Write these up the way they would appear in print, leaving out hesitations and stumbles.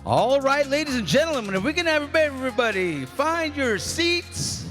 All right, ladies and gentlemen, if we can have everybody find your seats.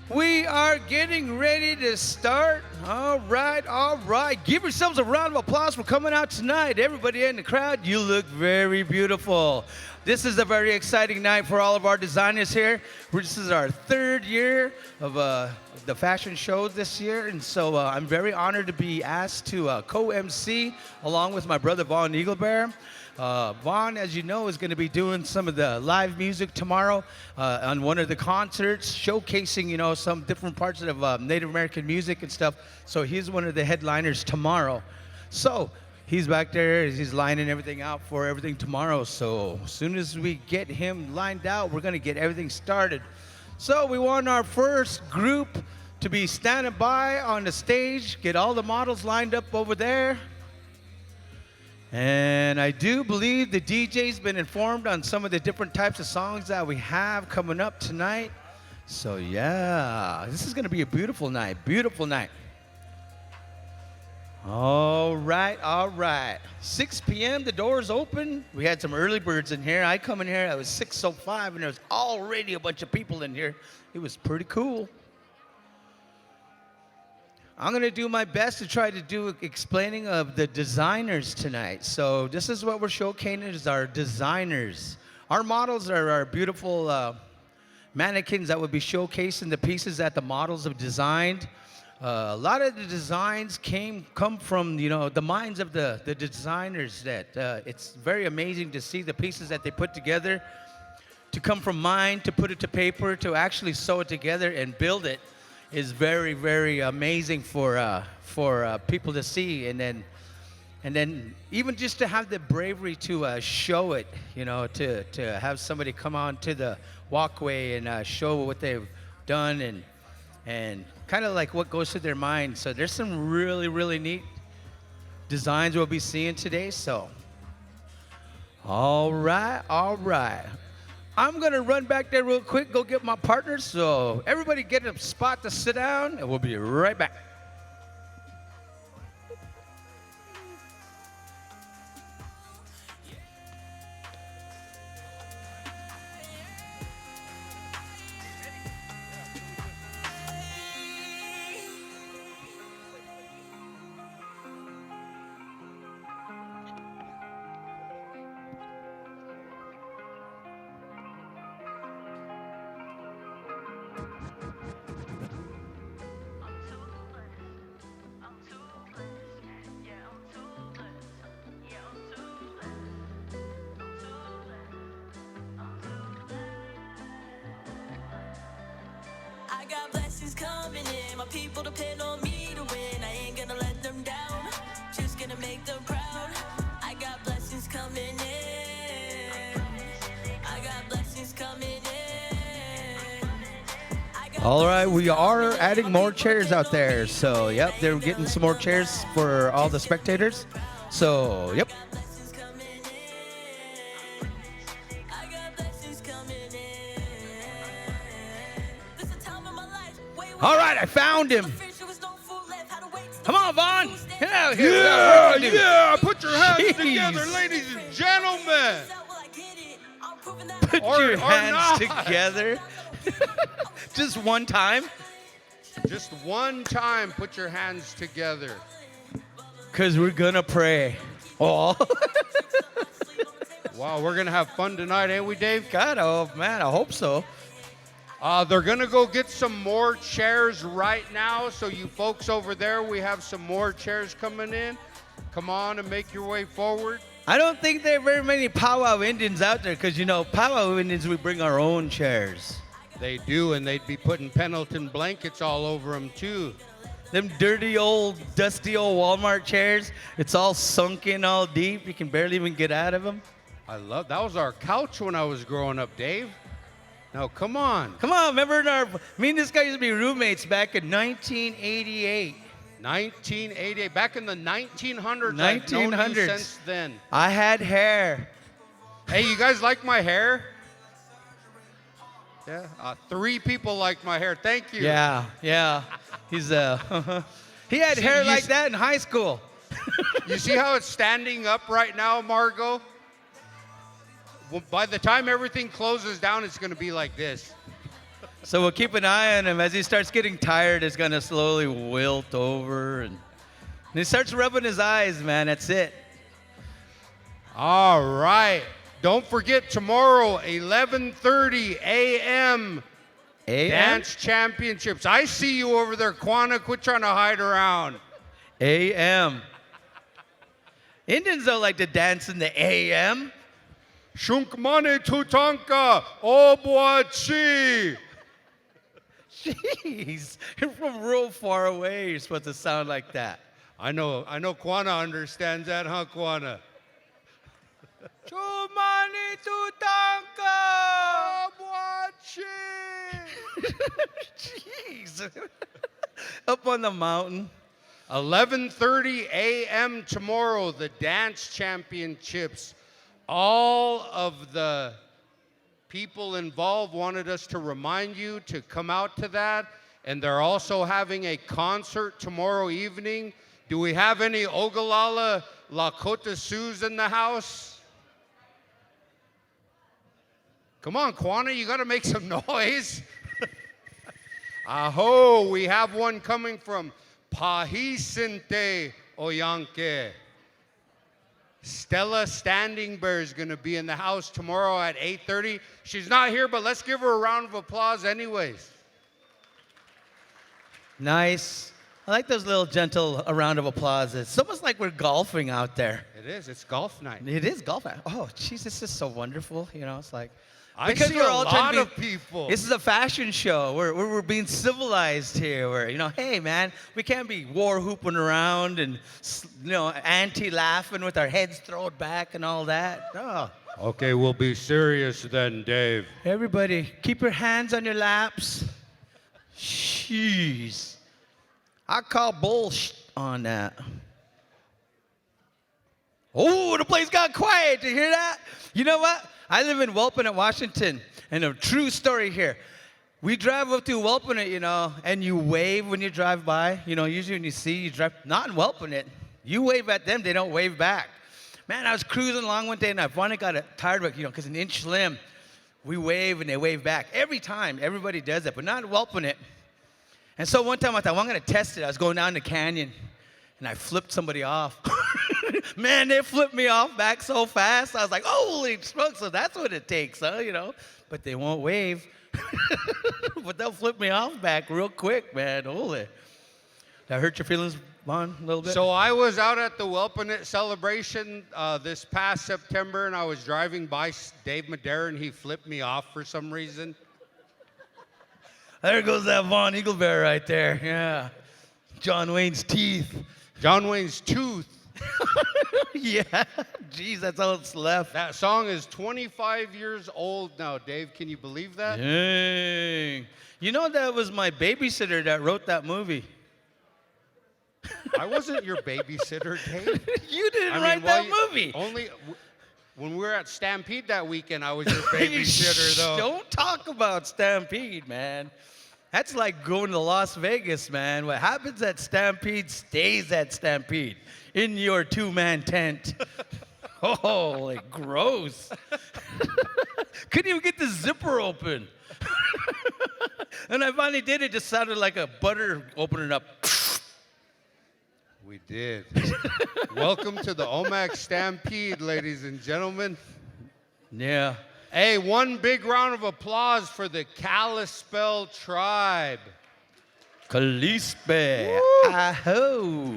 We are getting ready to start. All right, all right. Give yourselves a round of applause for coming out tonight. Everybody in the crowd, you look very beautiful. This is a very exciting night for all of our designers here. This is our third year of the fashion show this year, and so I'm very honored to be asked to co-MC along with my brother Vaughn Eaglebear. Vaughn, as you know, is going to be doing some of the live music tomorrow on one of the concerts, showcasing, some different parts of Native American music and stuff. So he's one of the headliners tomorrow. So he's back there, he's lining everything out for everything tomorrow. So as soon as we get him lined out, we're going to get everything started. So we want our first group to be standing by on the stage, get all the models lined up over there. And I do believe the DJ's been informed on some of the different types of songs that we have coming up tonight. So yeah, this is going to be a beautiful night, beautiful night. All right, all right. 6 p.m., the doors open. We had some early birds in here. I come in here, it was 6:05, and there was already a bunch of people in here. It was pretty cool. I'm going to do my best to try to do explaining of the designers tonight. So this is what we're showcasing is our designers. Our models are our beautiful mannequins that will be showcasing the pieces that the models have designed. A lot of the designs come from, the minds of the designers that it's very amazing to see the pieces that they put together, to come from mind, to put it to paper, to actually sew it together and build it. Is very, very amazing for people to see, and then even just to have the bravery to show it, to have somebody come on to the walkway and show what they've done and kind of like what goes through their mind. So there's some really, really neat designs we'll be seeing today. So, all right, all right. I'm going to run back there real quick, go get my partner. So everybody get a spot to sit down, and we'll be right back. Got blessings coming in. My people depend on me to win. I ain't gonna let them down. Just gonna make them proud. I got blessings coming in. I got blessings coming in. All right, we are adding more chairs out there. So, yep, they're getting some more chairs for all the spectators. So, yep. All right, I found him. Come on, Vaughn. Yeah. Put your hands together, ladies and gentlemen. Put your hands together. Just one time. Just one time, put your hands together. Because we're going to pray. Oh. Wow, we're going to have fun tonight, ain't we, Dave? God, oh, man, I hope so. They're going to go get some more chairs right now. So you folks over there, we have some more chairs coming in. Come on and make your way forward. I don't think there are very many powwow Indians out there because, powwow Indians, we bring our own chairs. They do, and they'd be putting Pendleton blankets all over them, too. Them dirty old, dusty old Walmart chairs, it's all sunk in all deep. You can barely even get out of them. That was our couch when I was growing up, Dave. Now, come on. Come on, remember me and this guy used to be roommates back in 1988. 1988, back in the 1900s. 1900s. I've known you since then. I had hair. Hey, you guys like my hair? Yeah, 3 people like my hair. Thank you. Yeah. He's he had hair like that in high school. You see how it's standing up right now, Margot? by the time everything closes down, it's going to be like this. So we'll keep an eye on him. As he starts getting tired, it's going to slowly wilt over. And he starts rubbing his eyes, man. That's it. All right. Don't forget tomorrow, 11:30 a.m. A.M.? Dance Championships. I see you over there, Kwana. Quit trying to hide around. A.M. Indians don't like to dance in the A.M. Shunkmane tutanka obuachi. Jeez, you're from real far away. You're supposed to sound like that. I know Kwana understands that, huh, Kwana? Chumani tutanka obuachi. Jeez. Up on the mountain. 11:30 a.m. tomorrow, the Dance Championships. All of the people involved wanted us to remind you to come out to that. And they're also having a concert tomorrow evening. Do we have any Ogallala Lakota Sioux in the house? Come on, Kwana, you got to make some noise. Aho, we have one coming from Pahisinte Oyanke. Stella Standing Bear is going to be in the house tomorrow at 8:30. She's not here, but let's give her a round of applause anyways. Nice. I like those little gentle round of applause. It's almost like we're golfing out there. It is. It's golf night. It is golf. Oh, jeez, this is so wonderful. You know, it's like I see a lot of people. This is a fashion show. We're being civilized here. We're, you know, hey man, we can't be war whooping around and, you know, anti-laughing with our heads thrown back and all that. No. Okay, we'll be serious then, Dave. Everybody, keep your hands on your laps. Jeez. I call bullshit on that. Oh, the place got quiet. Did you hear that? You know what? I live in Welpinut, Washington, and a true story here. We drive up to Welpinut, you know, and you wave when you drive by. You know, usually when you drive, not in Welpinut. You wave at them, they don't wave back. Man, I was cruising along one day, and I finally got tired of it, you know, because an inch slim, we wave and they wave back. Every time, everybody does that, but not in Welpinut. And so one time I thought, well, I'm going to test it. I was going down the canyon, and I flipped somebody off. Man, they flipped me off back so fast. I was like, holy smokes, so that's what it takes, huh, you know? But they won't wave. But they'll flip me off back real quick, man. Holy. Did that hurt your feelings, Vaughn, a little bit? So I was out at the Welpinut celebration this past September, and I was driving by Dave Madera, and he flipped me off for some reason. There goes that Vaughn Eagle Bear right there, yeah. John Wayne's teeth. John Wayne's tooth. Yeah, jeez, that's all that's left. That song is 25 years old now, Dave. Can you believe that? Dang. You know, that was my babysitter that wrote that movie. I wasn't your babysitter, Dave. You didn't write that movie. Only when we were at Stampede that weekend, I was your babysitter, though. Don't talk about Stampede, man. That's like going to Las Vegas, man. What happens at Stampede stays at Stampede in your two-man tent. Holy gross. Couldn't even get the zipper open. And I finally did it. Just sounded like a butter opening up. We did. Welcome to the Omak Stampede, ladies and gentlemen. Yeah. Hey, one big round of applause for the Kalispel tribe. Kalispel. Aho.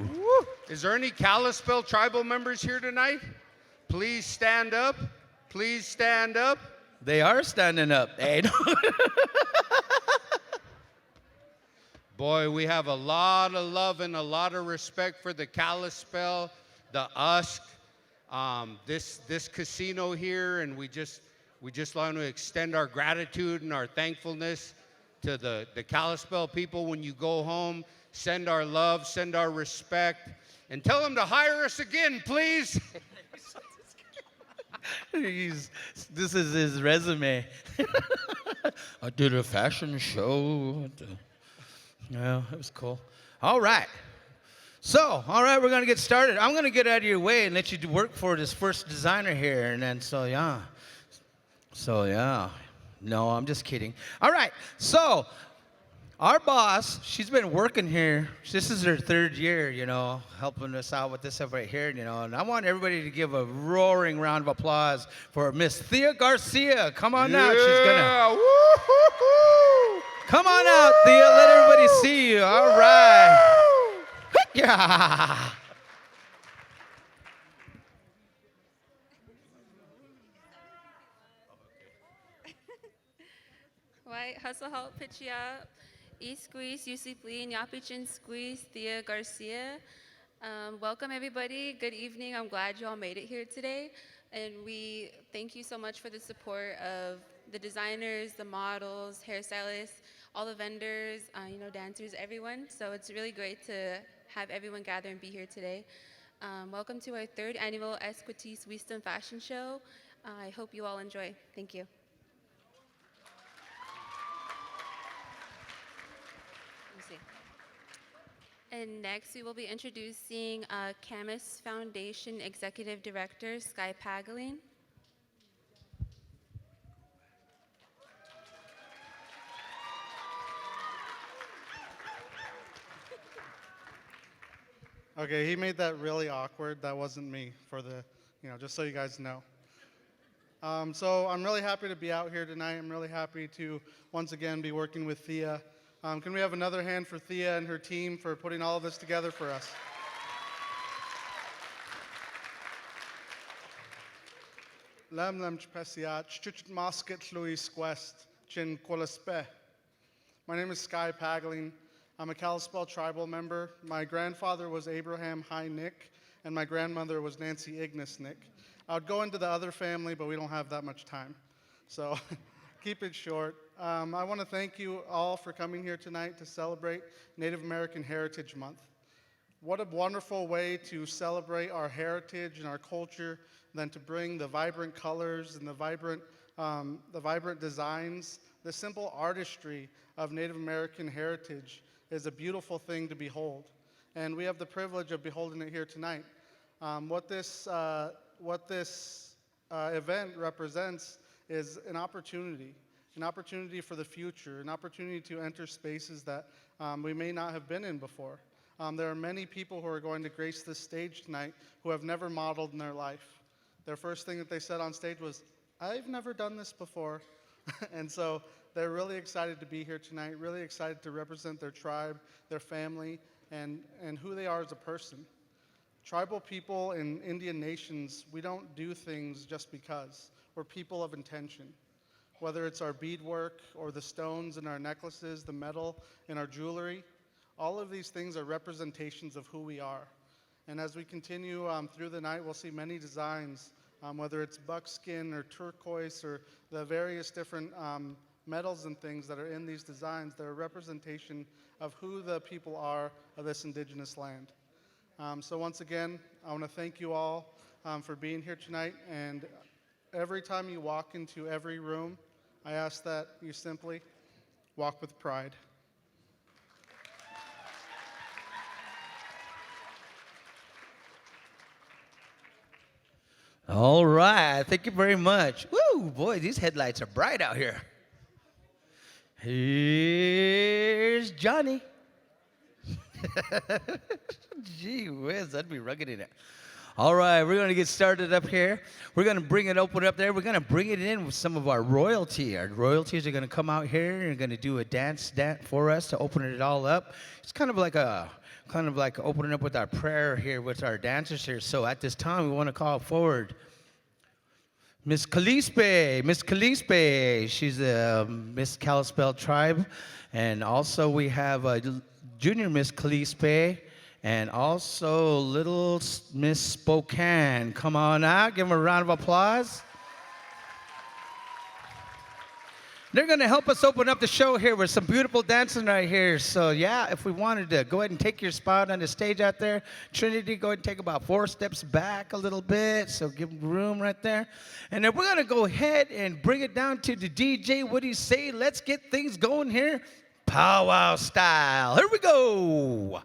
Is there any Kalispel tribal members here tonight? Please stand up. Please stand up. They are standing up. Hey, Boy, we have a lot of love and a lot of respect for the Kalispel, the Usk, this casino here, and we just want to extend our gratitude and our thankfulness to the Kalispel people. When you go home, send our love, send our respect, and tell them to hire us again, please. This is his resume. I did a fashion show. Yeah, it was cool. All right. So, all right, we're going to get started. I'm going to get out of your way and let you work for this first designer here. And then, so, yeah. So yeah, no, I'm just kidding. All right, so our boss, she's been working here. This is her third year, helping us out with this stuff right here, And I want everybody to give a roaring round of applause for Miss Thea Garcia. Come on out. She's gonna Woo-hoo-hoo! come on out, Thea. Let everybody see you. All right. Yeah. White Hustle Help Pitch Up, E Squeeze, UC Fleeing, Yapichin Squeeze, Thea Garcia. Welcome everybody. Good evening. I'm glad you all made it here today. And we thank you so much for the support of the designers, the models, hairstylists, all the vendors, dancers, everyone. So it's really great to have everyone gather and be here today. Welcome to our third annual Esquitís Wisdom Fashion Show. I hope you all enjoy. Thank you. And next, we will be introducing Camus Foundation Executive Director, Sky Pagaline. Okay, he made that really awkward. That wasn't me just so you guys know. So I'm really happy to be out here tonight. I'm really happy to once again be working with Thea. Can we have another hand for Thea and her team for putting all of this together for us? My name is Sky Pagaline. I'm a Kalispel tribal member. My grandfather was Abraham High Nick, and my grandmother was Nancy Ignis Nick. I would go into the other family, but we don't have that much time. So keep it short. I want to thank you all for coming here tonight to celebrate Native American Heritage Month. What a wonderful way to celebrate our heritage and our culture than to bring the vibrant colors and the vibrant designs. The simple artistry of Native American heritage is a beautiful thing to behold. And we have the privilege of beholding it here tonight. What this event represents is an opportunity for the future, an opportunity to enter spaces that we may not have been in before. There are many people who are going to grace this stage tonight who have never modeled in their life. Their first thing that they said on stage was, "I've never done this before." And so they're really excited to be here tonight, really excited to represent their tribe, their family, and who they are as a person. Tribal people in Indian nations, we don't do things just because. We're people of intention. Whether it's our beadwork or the stones in our necklaces, the metal in our jewelry, all of these things are representations of who we are. And as we continue through the night, we'll see many designs, whether it's buckskin or turquoise or the various different metals and things that are in these designs. They're a representation of who the people are of this indigenous land. So once again, I want to thank you all for being here tonight. And every time you walk into every room, I ask that you simply walk with pride. All right. Thank you very much. Woo, boy, these headlights are bright out here. Here's Johnny. Gee whiz, that'd be rugged in it. All right, we're going to get started up here. We're going to open it up there. We're going to bring it in with some of our royalty. Our royalties are going to come out here and going to do a dance for us to open it all up. It's kind of like opening up with our prayer here with our dancers here. So at this time, we want to call forward Miss Kalispe. Miss Kalispe, she's a Miss Kalispel tribe. And also we have Junior Miss Kalispe. And also Little Miss Spokane. Come on out, give them a round of applause. They're going to help us open up the show here with some beautiful dancing right here. So yeah, if we wanted to go ahead and take your spot on the stage out there, Trinity, go ahead and take about 4 steps back a little bit. So give them room right there. And then we're going to go ahead and bring it down to the DJ. What do you say? Let's get things going here. Powwow style. Here we go.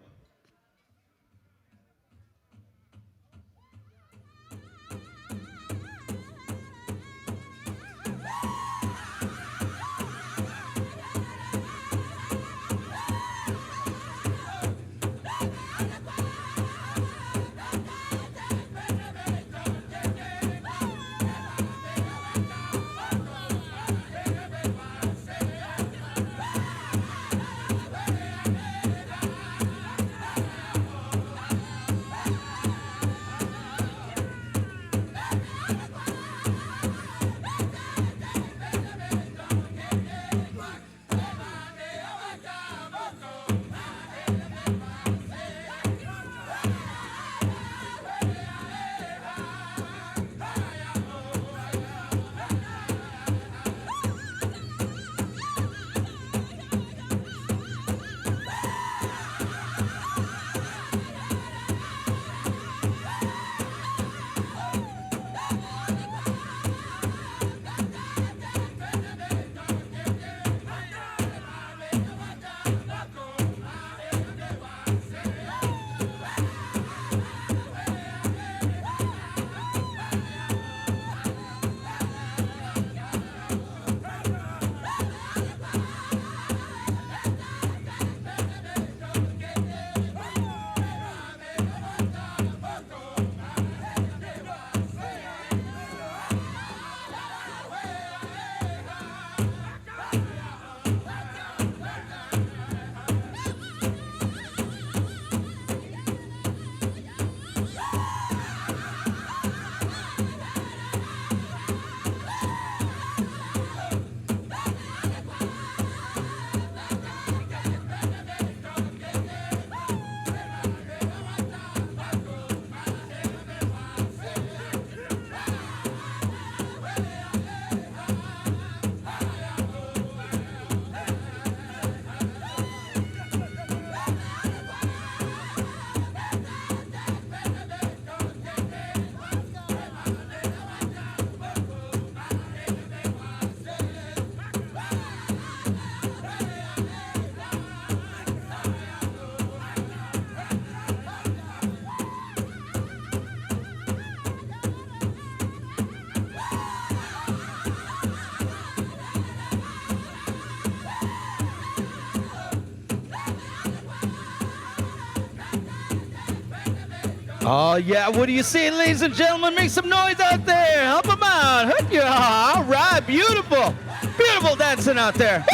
Oh, yeah. What do you say, ladies and gentlemen? Make some noise out there. Help them out. Yeah. All right. Beautiful. Beautiful dancing out there.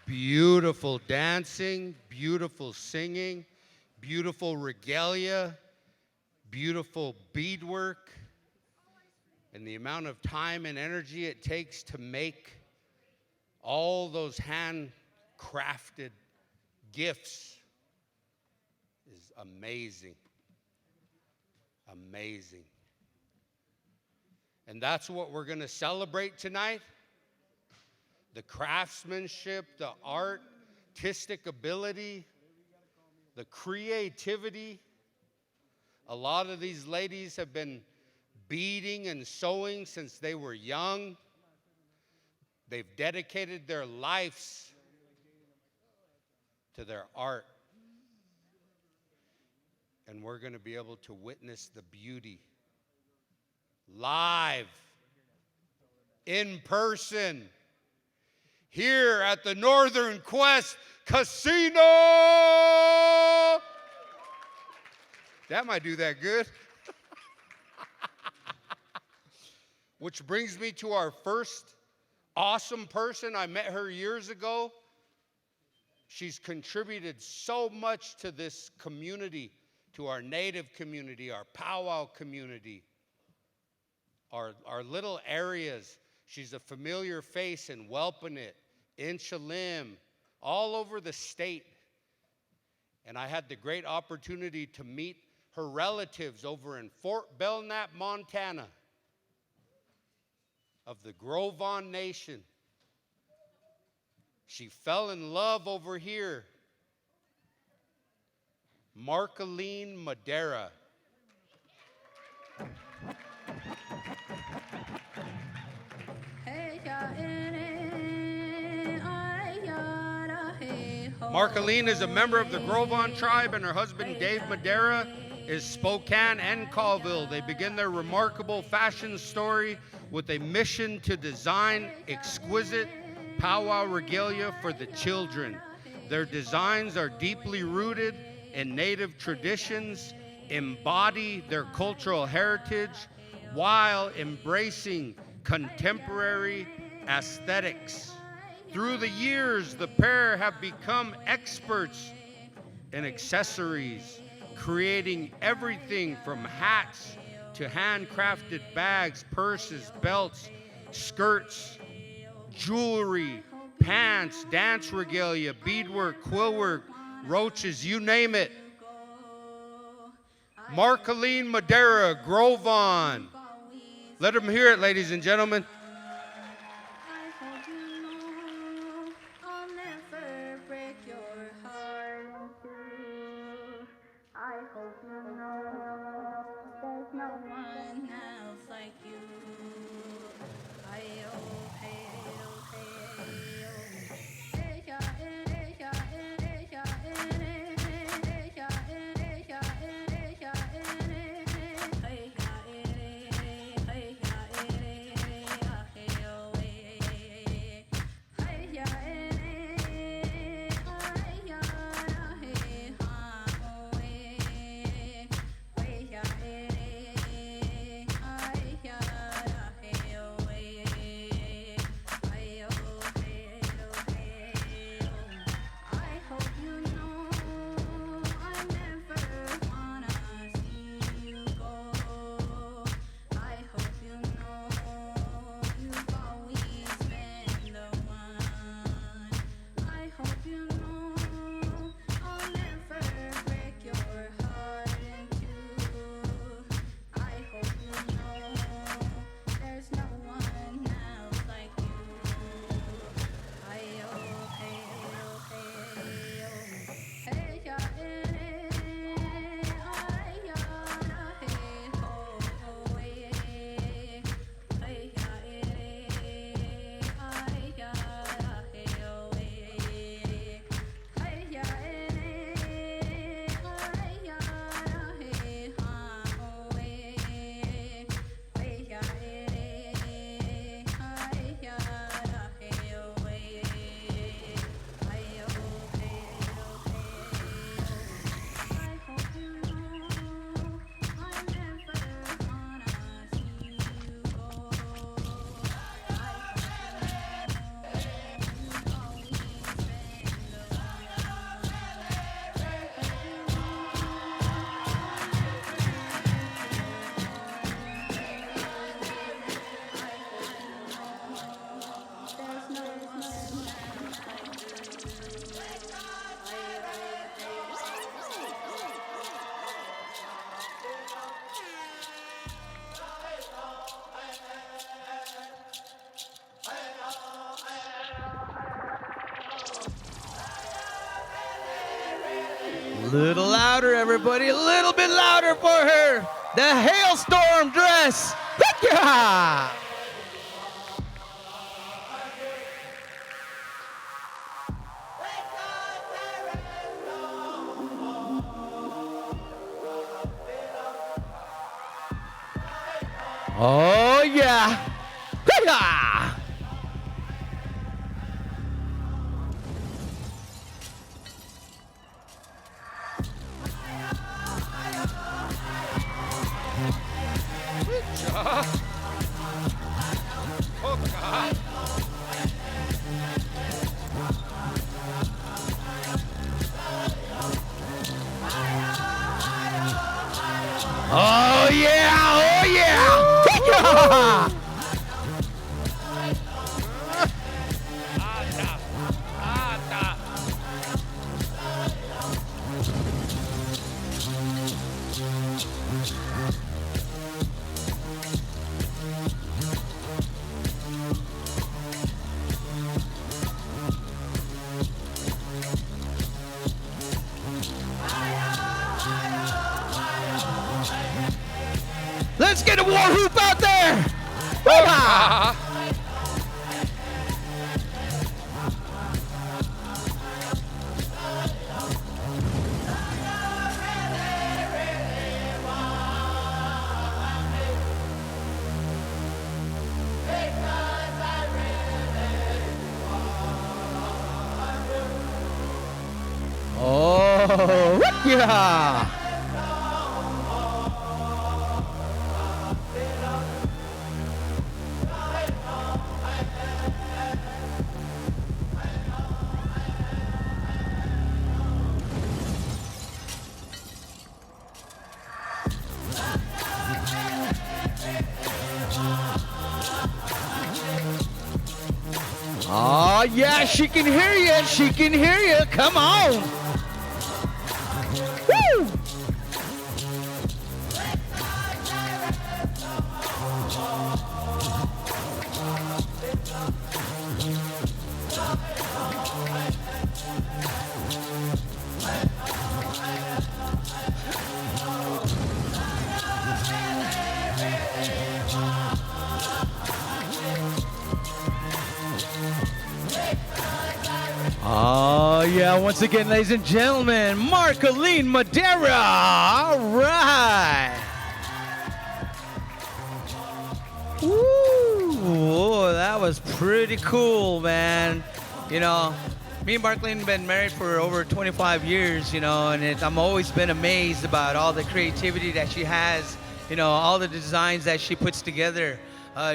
Beautiful dancing, beautiful singing, beautiful regalia, beautiful beadwork, and the amount of time and energy it takes to make all those handcrafted gifts is amazing. Amazing. And that's what we're going to celebrate tonight. The craftsmanship, the artistic ability, the creativity. A lot of these ladies have been beading and sewing since they were young. They've dedicated their lives to their art. And we're going to be able to witness the beauty live, in person, here at the Northern Quest Casino. That might do that good. Which brings me to our first awesome person. I met her years ago. She's contributed so much to this community, to our native community, our powwow community, our little areas. She's a familiar face in Welpinit, in Shalim, all over the state. And I had the great opportunity to meet her relatives over in Fort Belknap, Montana, of the Gros Ventre Nation. She fell in love over here. Marcolene Madera. Marcolene is a member of the Gros Ventre tribe, and her husband, Dave Madera, is Spokane and Colville. They begin their remarkable fashion story with a mission to design exquisite powwow regalia for the children. Their designs are deeply rooted in native traditions, embody their cultural heritage, while embracing contemporary aesthetics. Through the years, the pair have become experts in accessories, creating everything from hats to handcrafted bags, purses, belts, skirts, jewelry, pants, dance regalia, beadwork, quillwork, roaches, you name it. Marcolene Madera, Gros Ventre. Let them hear it, ladies and gentlemen. Little louder, everybody. A little bit louder for her. The hailstorm dress. Yeah. Oh, yeah. Yeah. Oh, yeah. Oh, yeah. Let's get a war hoop out there. Yeah. Oh, yeah. Oh, yeah, she can hear you. She can hear you. Come on. Woo! Oh, yeah, once again, ladies and gentlemen, Marcolene Madera. All right. Woo, that was pretty cool, man. You know, me and Marcolene have been married for over 25 years, you know, and I'm always been amazed about all the creativity that she has, you know, all the designs that she puts together.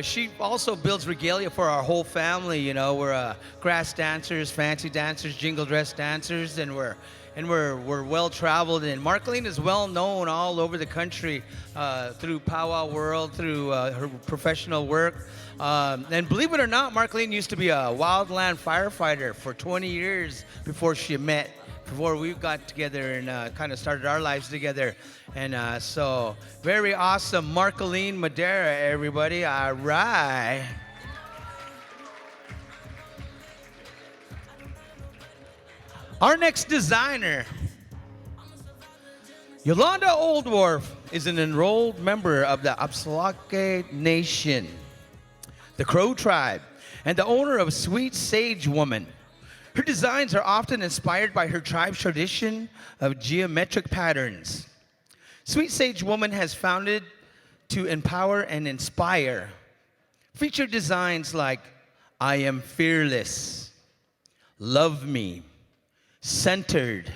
She also builds regalia for our whole family. You know, we're grass dancers, fancy dancers, jingle dress dancers, and we're well traveled. And Marcolene is well known all over the country through Powwow World, through her professional work. And believe it or not, Marcolene used to be a wildland firefighter for 20 years before we got together and kind of started our lives together. And so very awesome. Marcolene Madera, everybody. All right. Our next designer, Yolanda Oldworth, is an enrolled member of the Apsalalke Nation, the Crow tribe, and the owner of Sweet Sage Woman. Her designs are often inspired by her tribe's tradition of geometric patterns. Sweet Sage Woman has founded to empower and inspire. Feature designs like I Am Fearless, Love Me, Centered,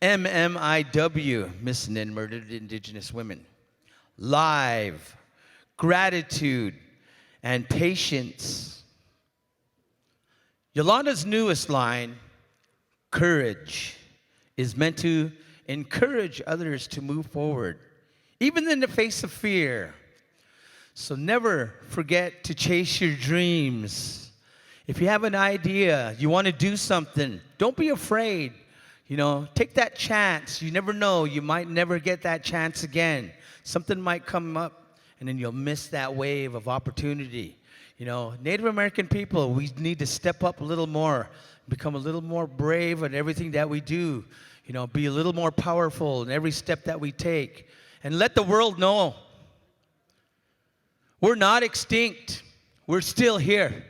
MMIW, Missing and Murdered Indigenous Women, Live, Gratitude, and Patience. Yolanda's newest line, Courage, is meant to encourage others to move forward, even in the face of fear. So never forget to chase your dreams. If you have an idea, you want to do something, don't be afraid. You know, take that chance. You never know. You might never get that chance again. Something might come up, and then you'll miss that wave of opportunity. You know, Native American people, we need to step up a little more, become a little more brave in everything that we do. be a little more powerful in every step that we take. And let the world know we're not extinct. We're still here.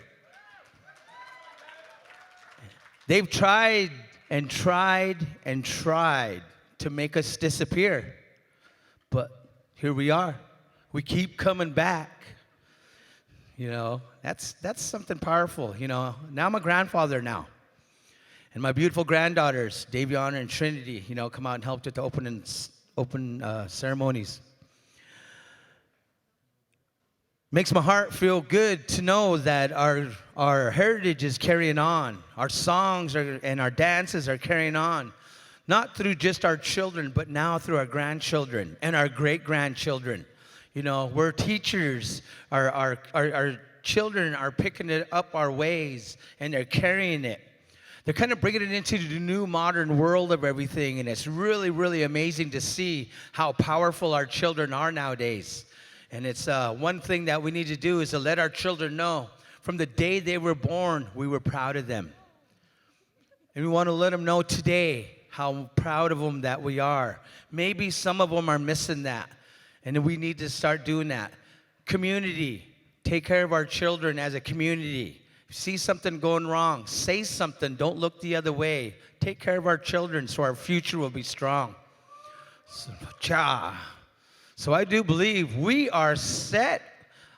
They've tried and tried and tried to make us disappear. But here we are. We keep coming back. That's something powerful. Now I'm a grandfather now. And my beautiful granddaughters, Daviana and Trinity, come out and helped at the open ceremonies. Makes my heart feel good to know that our heritage is carrying on. Our songs and our dances are carrying on. Not through just our children, but now through our grandchildren and our great-grandchildren. We're teachers. Our children are picking it up our ways, and they're carrying it. They're kind of bringing it into the new modern world of everything, and it's really, really amazing to see how powerful our children are nowadays. And it's one thing that we need to do is to let our children know from the day they were born, we were proud of them. And we want to let them know today how proud of them that we are. Maybe some of them are missing that, and we need to start doing that. Community, take care of our children as a community. If you see something going wrong, say something. Don't look the other way. Take care of our children so our future will be strong. So I do believe we are set.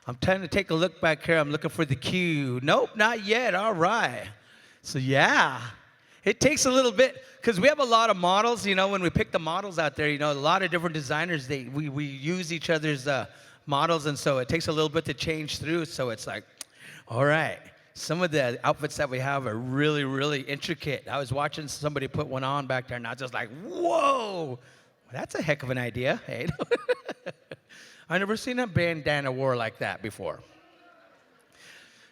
I'm trying to take a look back here. I'm looking for the cue. Nope, not yet. All right. So yeah, it takes a little bit because we have a lot of models. When we pick the models out there, a lot of different designers. We use each other's models, and so it takes a little bit to change through. So it's like, all right. Some of the outfits that we have are really, really intricate. I was watching somebody put one on back there, and I was just like, whoa. That's a heck of an idea. Hey, I've never seen a bandana wore like that before.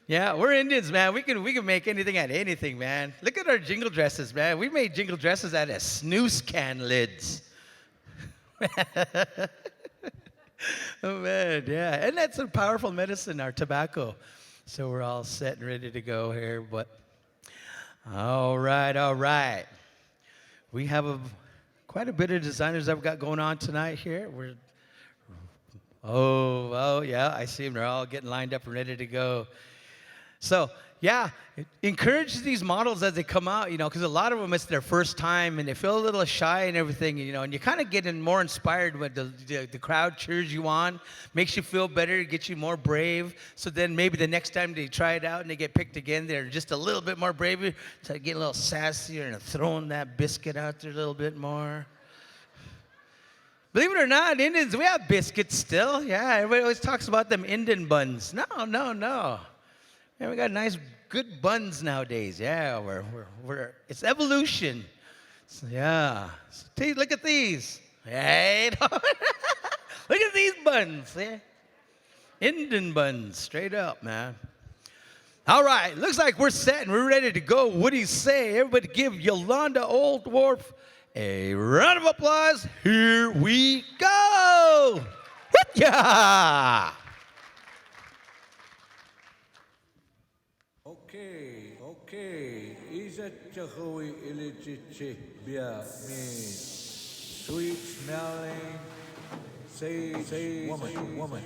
Yeah, we're Indians, man. We can make anything out of anything, man. Look at our jingle dresses, man. We made jingle dresses out of snooze can lids. Oh, man, yeah. And that's a powerful medicine, our tobacco. So we're all set and ready to go here. But all right. We have quite a bit of designers that we've got going on tonight here. Oh, yeah, I see them. They're all getting lined up and ready to go. So, yeah, encourage these models as they come out, because a lot of them, it's their first time, and they feel a little shy and everything, and you kind of get more inspired when the crowd cheers you on, makes you feel better, gets you more brave. So then maybe the next time they try it out and they get picked again, they're just a little bit more braver, to get a little sassier and throwing that biscuit out there a little bit more. Believe it or not, Indians, we have biscuits still. Yeah, everybody always talks about them Indian buns. No. Yeah, we got nice, good buns nowadays. Yeah, it's evolution. So, yeah. So, look at these. Hey, look at these buns. Yeah. Indian buns, straight up, man. All right, looks like we're set and we're ready to go. What do you say? Everybody give Yolanda Old Dwarf a round of applause. Here we go. Yeah. Okay. Isa chakoy ilichichi bia me. Sweet smelling. Say, woman.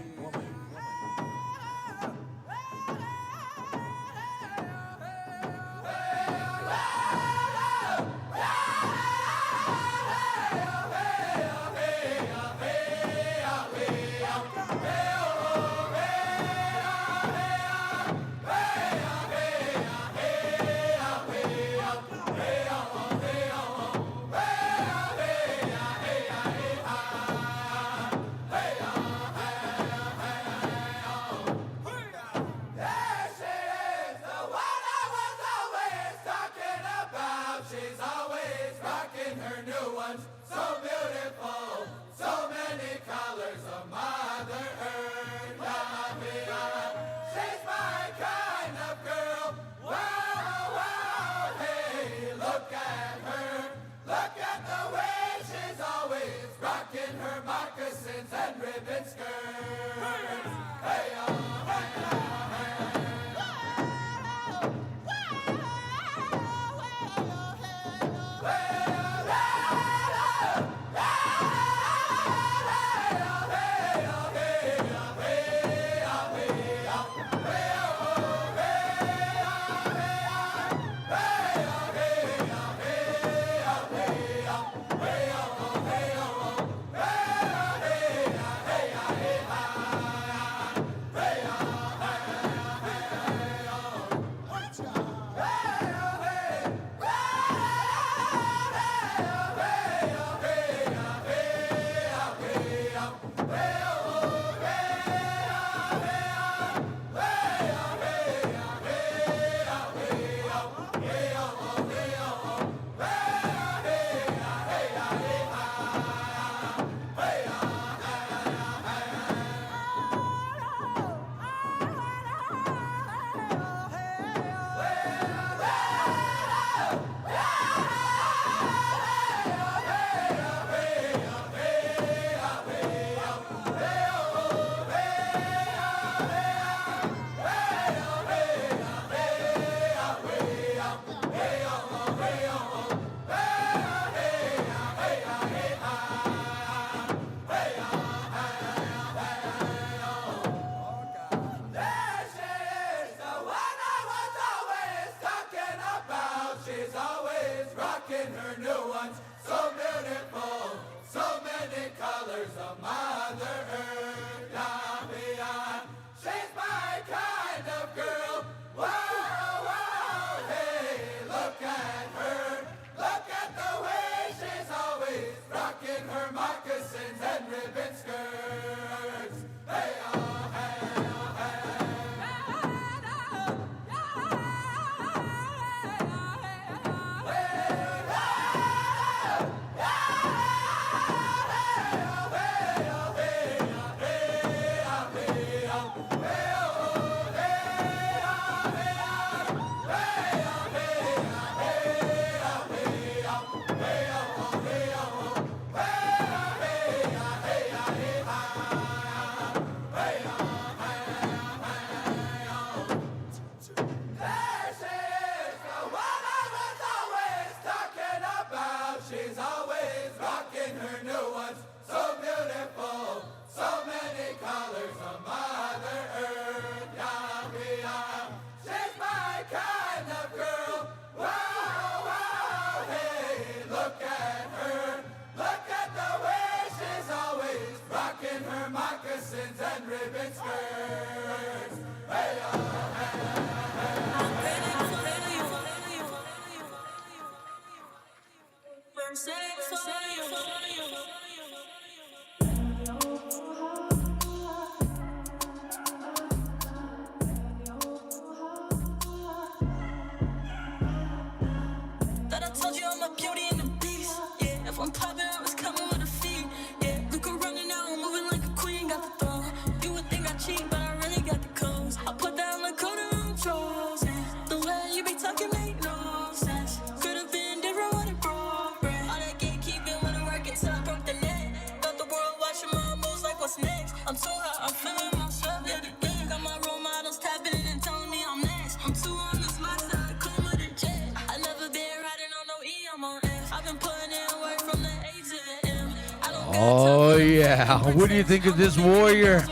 Thought I told you I'm a beauty and a beast. Yeah, if I'm popping, I was coming with a fee. Yeah, look I'm running now, I'm moving like a queen, got the throne. You would think I cheat, but I really got the codes. I put down the code and I'm chosen. The way you be talking make no sense. Could've been different when it broke bread. All that gatekeeping when it work until I broke the net. Got the world watching my moves like what's next. I'm too hot, I'm feeling myself, yeah, the game. Got my role models tapping in and telling me I'm next. I'm too on this lifestyle, come with a jet. I never been riding on no E, I'm on F. I've been putting in work from the A to the M. I don't got Oh, time for yeah. What do you think of this warrior?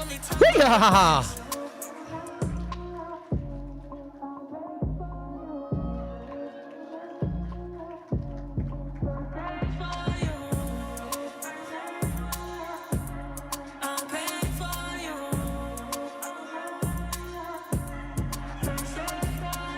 Yeah. I'm praying for you.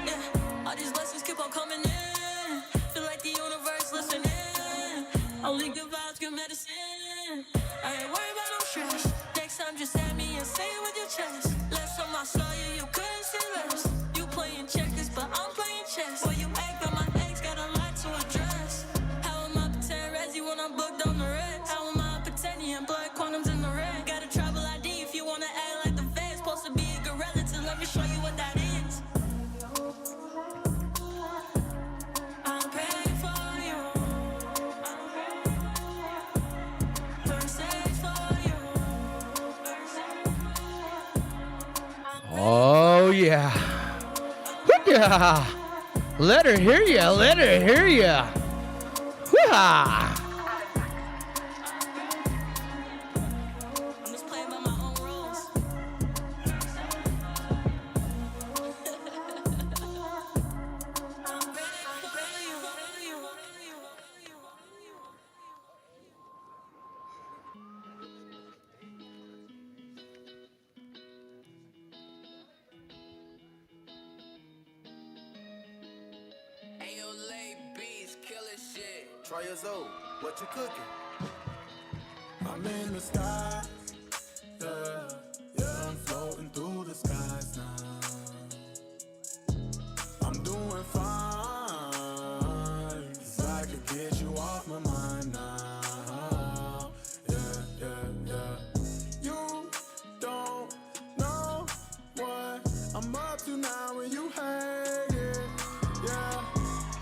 Yeah, all these blessings keep on coming in. Feel like the universe listening. Only good vibes, good medicine. I ain't worried about no stress. Next time, just at me and say it with your chest. Last time I saw you, you couldn't say less. You playing checkers, but I'm playing chess. Boy, you act on my ex, got a lot to address. How am I pretend Rezzy when I'm booked on the red? How am I pretending blood quantum's in the red? Got a travel ID if you wanna act like the feds. Supposed to be a good relative, let me show you what that is. I'm praying for you. Verses for you. Oh, yeah. Yeah. Let her hear ya. Let her hear ya. Yeah. I'm just playing by my own rules. I'm ready for you. Ayo, late beats, killer shit. Try your Zoe, what you cooking? I'm in the sky, yeah, yeah, I'm floating through the skies now. I'm doing fine, 'cause I could get you off my mind now. Yeah, yeah, yeah. You don't know what I'm up to now when you hate it. Yeah,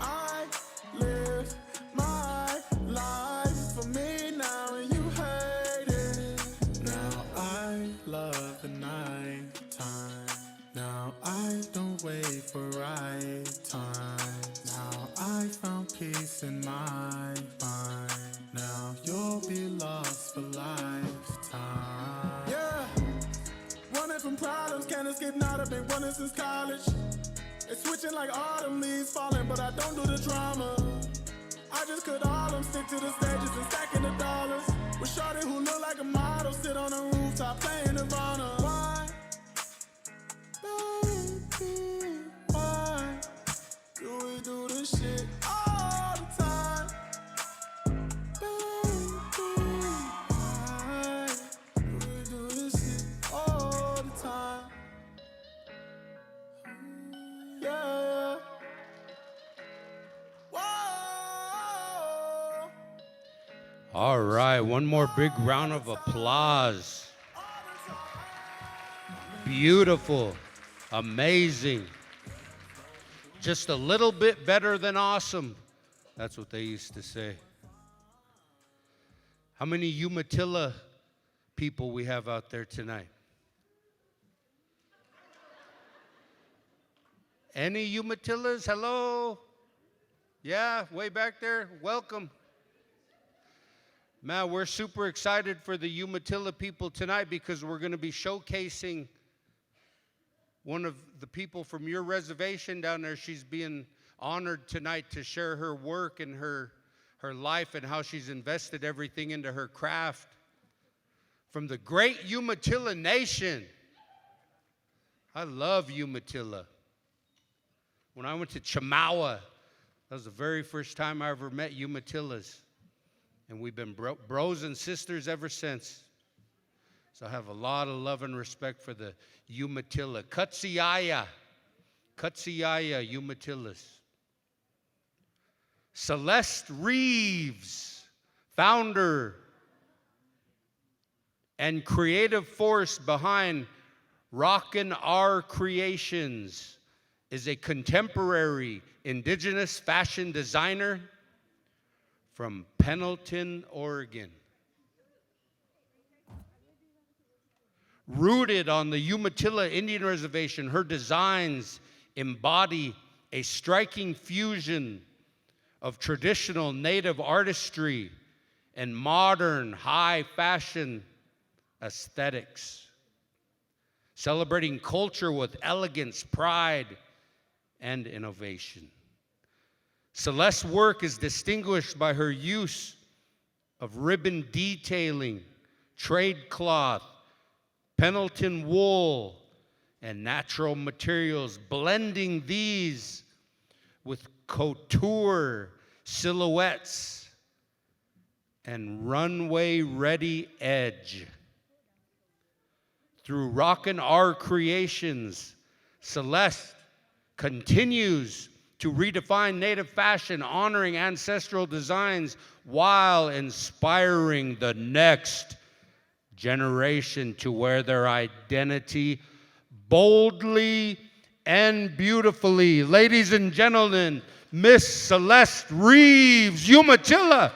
I live my life for me now and you hate it. Now I love the night time. Now I don't wait for right time. Now I found peace in my mind. Now you'll be lost for lifetime. Yeah, running from problems, can't escape now. I've been running since college. It's switching like autumn leaves falling, but I don't do the drama. I just cut all them, stick to the stages and stacking the dollars. With shorty who look like a model, sit on a rooftop playing Nirvana. Why, baby, why do we do this shit all the time? Baby, why do we do this shit all the time? Yeah. Whoa. All right, one more big round of applause. Beautiful, amazing. Just a little bit better than awesome. That's what they used to say. How many Umatilla people we have out there tonight? Any Umatillas? Hello? Yeah, way back there. Welcome. Man, we're super excited for the Umatilla people tonight because we're going to be showcasing one of the people from your reservation down there. She's being honored tonight to share her work and her life and how she's invested everything into her craft. from the great Umatilla Nation. I love Umatilla. When I went to Chamawa, that was the very first time I ever met Umatillas. And we've been bros and sisters ever since. So I have a lot of love and respect for the Umatilla. Cutsiaya, Umatillas. Celeste Reeves, founder and creative force behind Rockin' R Creations, is a contemporary indigenous fashion designer from Pendleton, Oregon. Rooted on the Umatilla Indian Reservation, her designs embody a striking fusion of traditional native artistry and modern high fashion aesthetics, celebrating culture with elegance, pride, and innovation. Celeste's work is distinguished by her use of ribbon detailing, trade cloth, Pendleton wool, and natural materials, blending these with couture silhouettes and runway-ready edge. Through Rockin' R Creations, Celeste continues to redefine native fashion, honoring ancestral designs while inspiring the next generation to wear their identity boldly and beautifully. Ladies and gentlemen, Miss Celeste Reeves, Umatilla.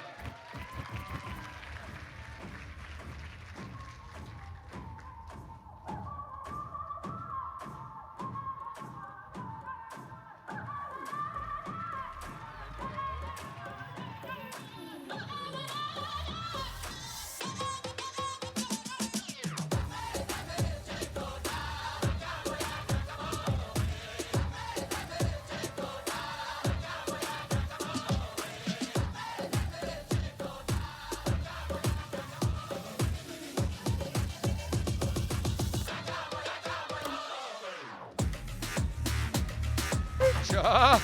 Ja.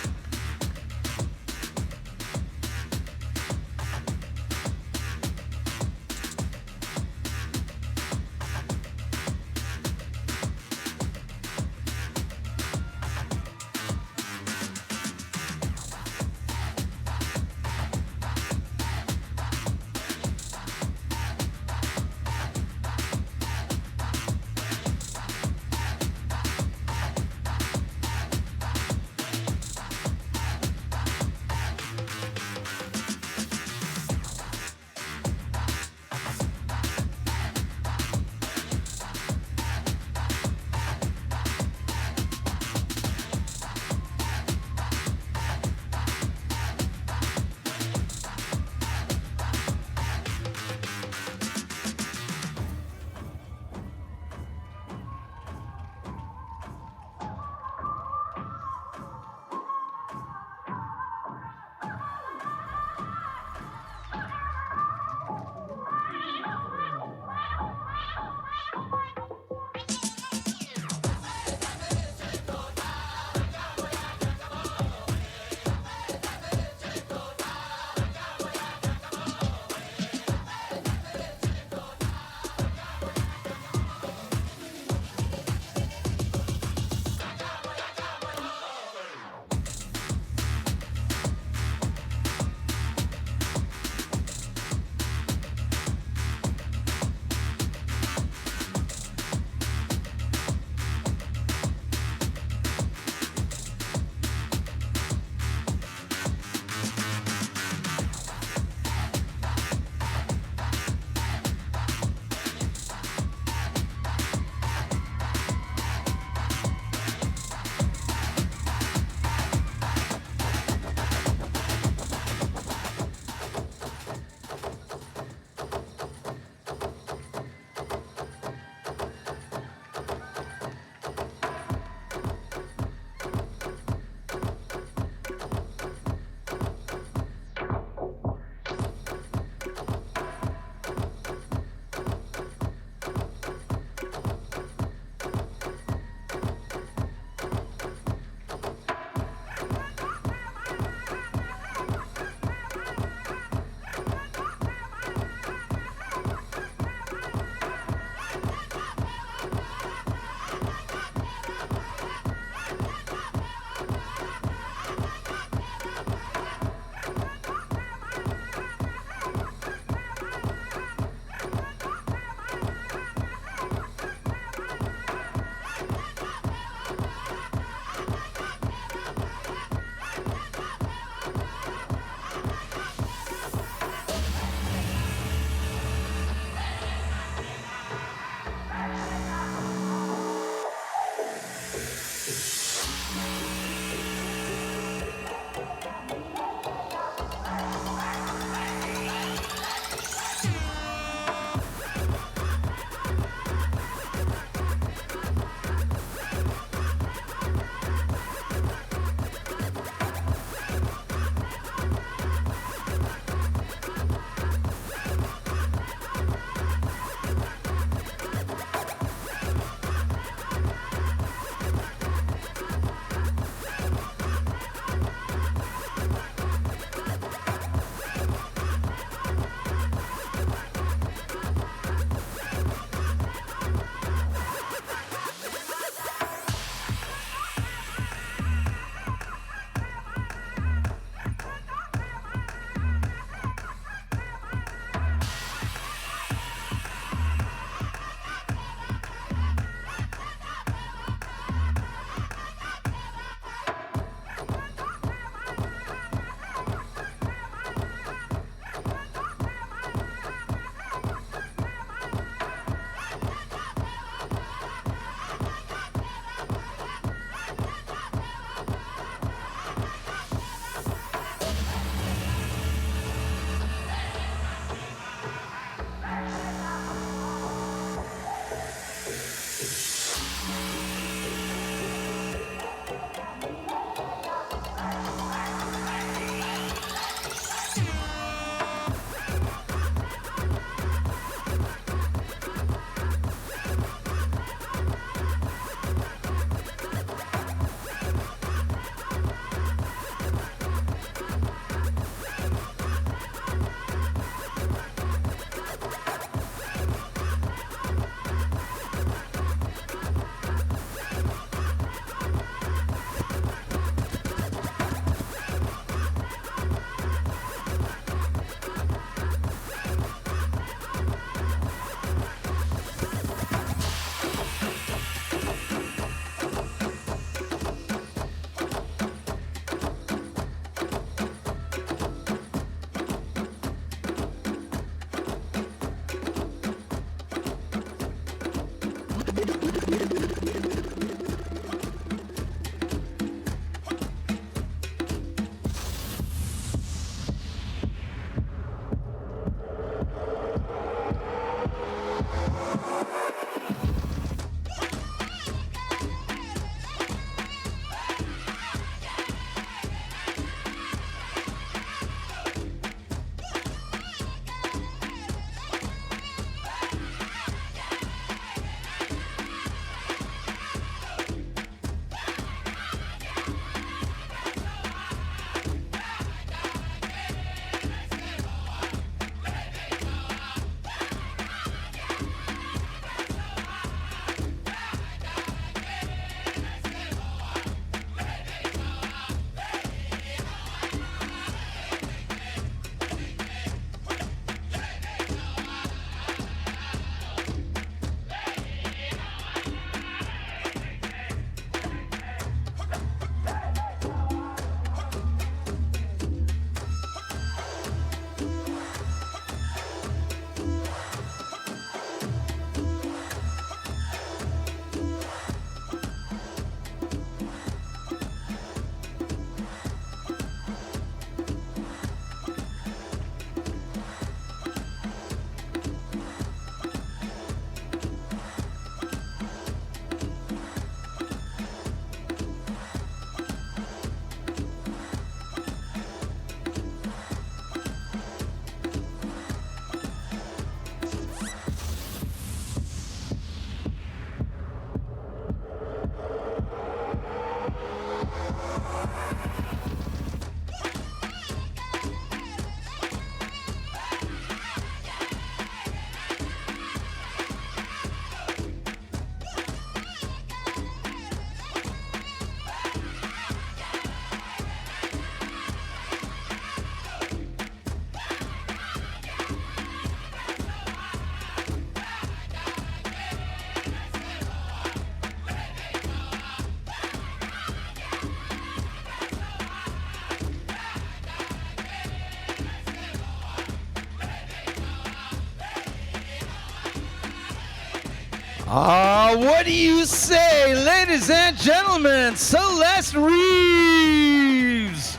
What do you say, ladies and gentlemen? Celeste Reeves.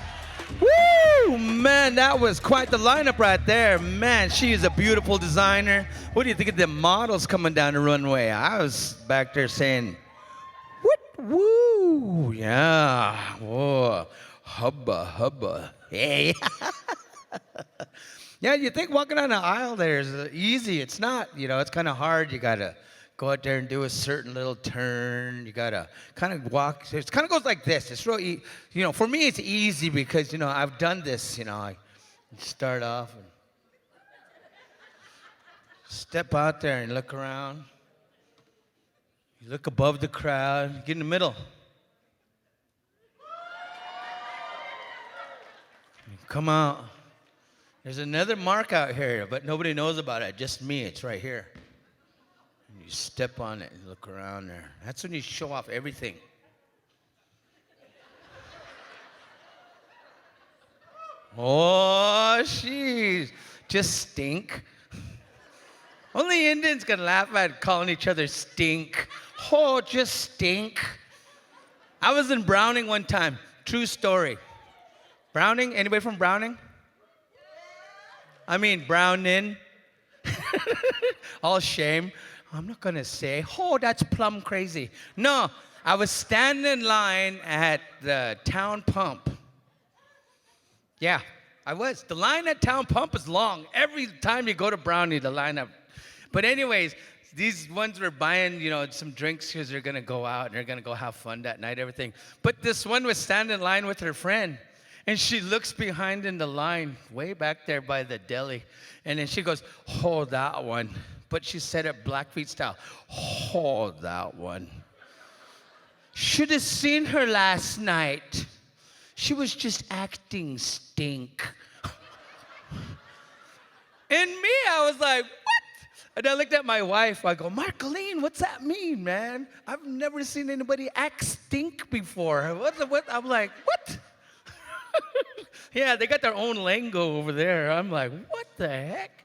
Woo! Man, that was quite the lineup right there. Man, she is a beautiful designer. What do you think of the models coming down the runway? I was back there saying, what? Woo! Yeah. Whoa. Hubba, hubba. Hey. Yeah, you think walking down the aisle there is easy. It's not. It's kind of hard. You got to go out there and do a certain little turn. You got to kind of walk. It kind of goes like this. It's really, for me, it's easy because, I've done this. I start off and step out there and look around. You look above the crowd, get in the middle. You come out. There's another mark out here, but nobody knows about it. Just me. It's right here. And you step on it and look around there. That's when you show off everything. Oh, jeez. Just stink. Only Indians can laugh at calling each other stink. Oh, just stink. I was in Browning one time. True story. Browning? Anybody from Browning? I mean, Browning. All shame. I'm not going to say, oh, that's plumb crazy. No, I was standing in line at the town pump. Yeah, I was. The line at town pump is long. Every time you go to Brownie, the line up. But anyways, these ones were buying, some drinks because they're going to go out and they're going to go have fun that night, everything. But this one was standing in line with her friend. And she looks behind in the line, way back there by the deli. And then she goes, oh, that one. But she said it Blackfeet style. Oh, that one. Should have seen her last night. She was just acting stink. And me, I was like, what? And I looked at my wife. I go, Marcolene, what's that mean, man? I've never seen anybody act stink before. What? I'm like, what? Yeah, they got their own lingo over there. I'm like, what the heck?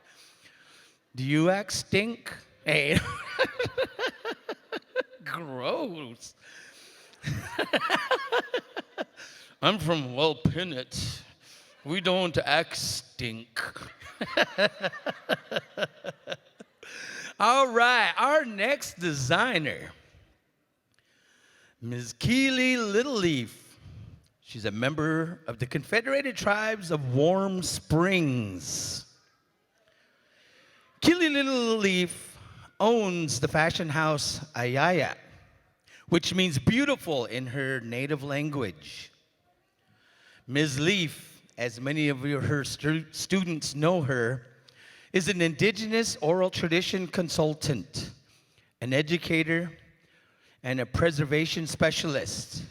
Do you act stink? Hey. Gross. I'm from Wellpinnet. We don't act stink. All right, our next designer, Ms. Keely Littleleaf. She's a member of the Confederated Tribes of Warm Springs. Keely Littleleaf owns the fashion house Ayaya, which means beautiful in her native language. Ms. Leaf, as many of her students know her, is an indigenous oral tradition consultant, an educator, and a preservation specialist.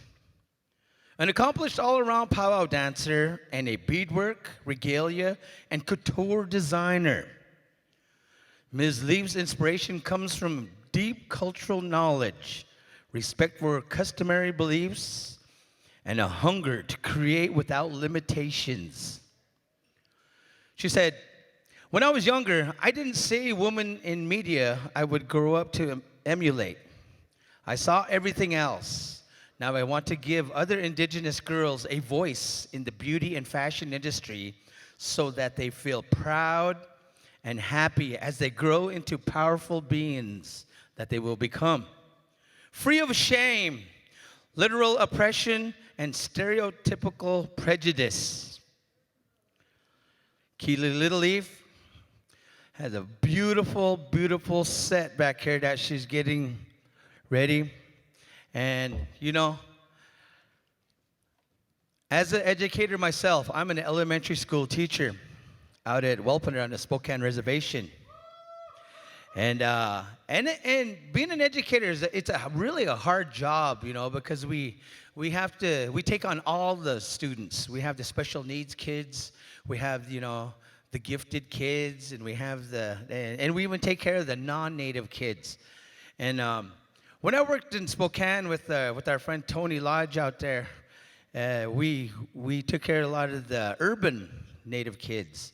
An accomplished all-around powwow dancer and a beadwork, regalia, and couture designer. Ms. Leaf's inspiration comes from deep cultural knowledge, respect for customary beliefs, and a hunger to create without limitations. She said, when I was younger, I didn't see a woman in media I would grow up to emulate. I saw everything else. Now I want to give other indigenous girls a voice in the beauty and fashion industry so that they feel proud and happy as they grow into powerful beings that they will become. Free of shame, literal oppression, and stereotypical prejudice. Keely Littleleaf has a beautiful, beautiful set back here that she's getting ready. And, as an educator myself, I'm an elementary school teacher out at Wellpinnet on the Spokane Reservation. And being an educator it's really a hard job, because we take on all the students. We have the special needs kids, we have the gifted kids, and we have and we even take care of the non-native kids. And when I worked in Spokane with our friend Tony Lodge out there, we took care of a lot of the urban native kids.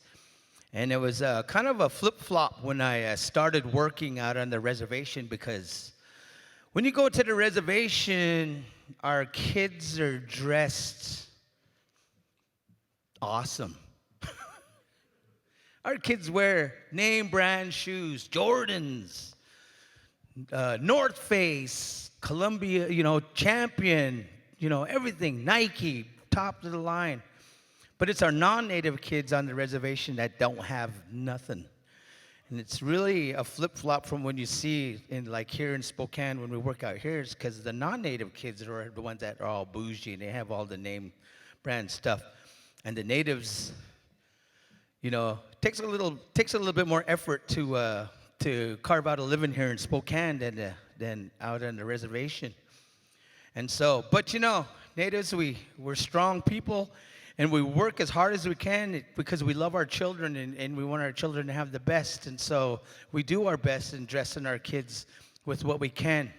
And it was kind of a flip-flop when I started working out on the reservation, because when you go to the reservation, our kids are dressed awesome. Our kids wear name brand shoes, Jordans, North Face, Columbia, Champion, everything, Nike, top of the line. But it's our non-native kids on the reservation that don't have nothing. And it's really a flip-flop from when you see like here in Spokane when we work out here, is because the non-native kids are the ones that are all bougie and they have all the name brand stuff. And the natives, takes a little bit more effort to carve out a living here in Spokane than out on the reservation. And so, but natives, we're strong people, and we work as hard as we can because we love our children and we want our children to have the best. And so we do our best in dressing our kids with what we can.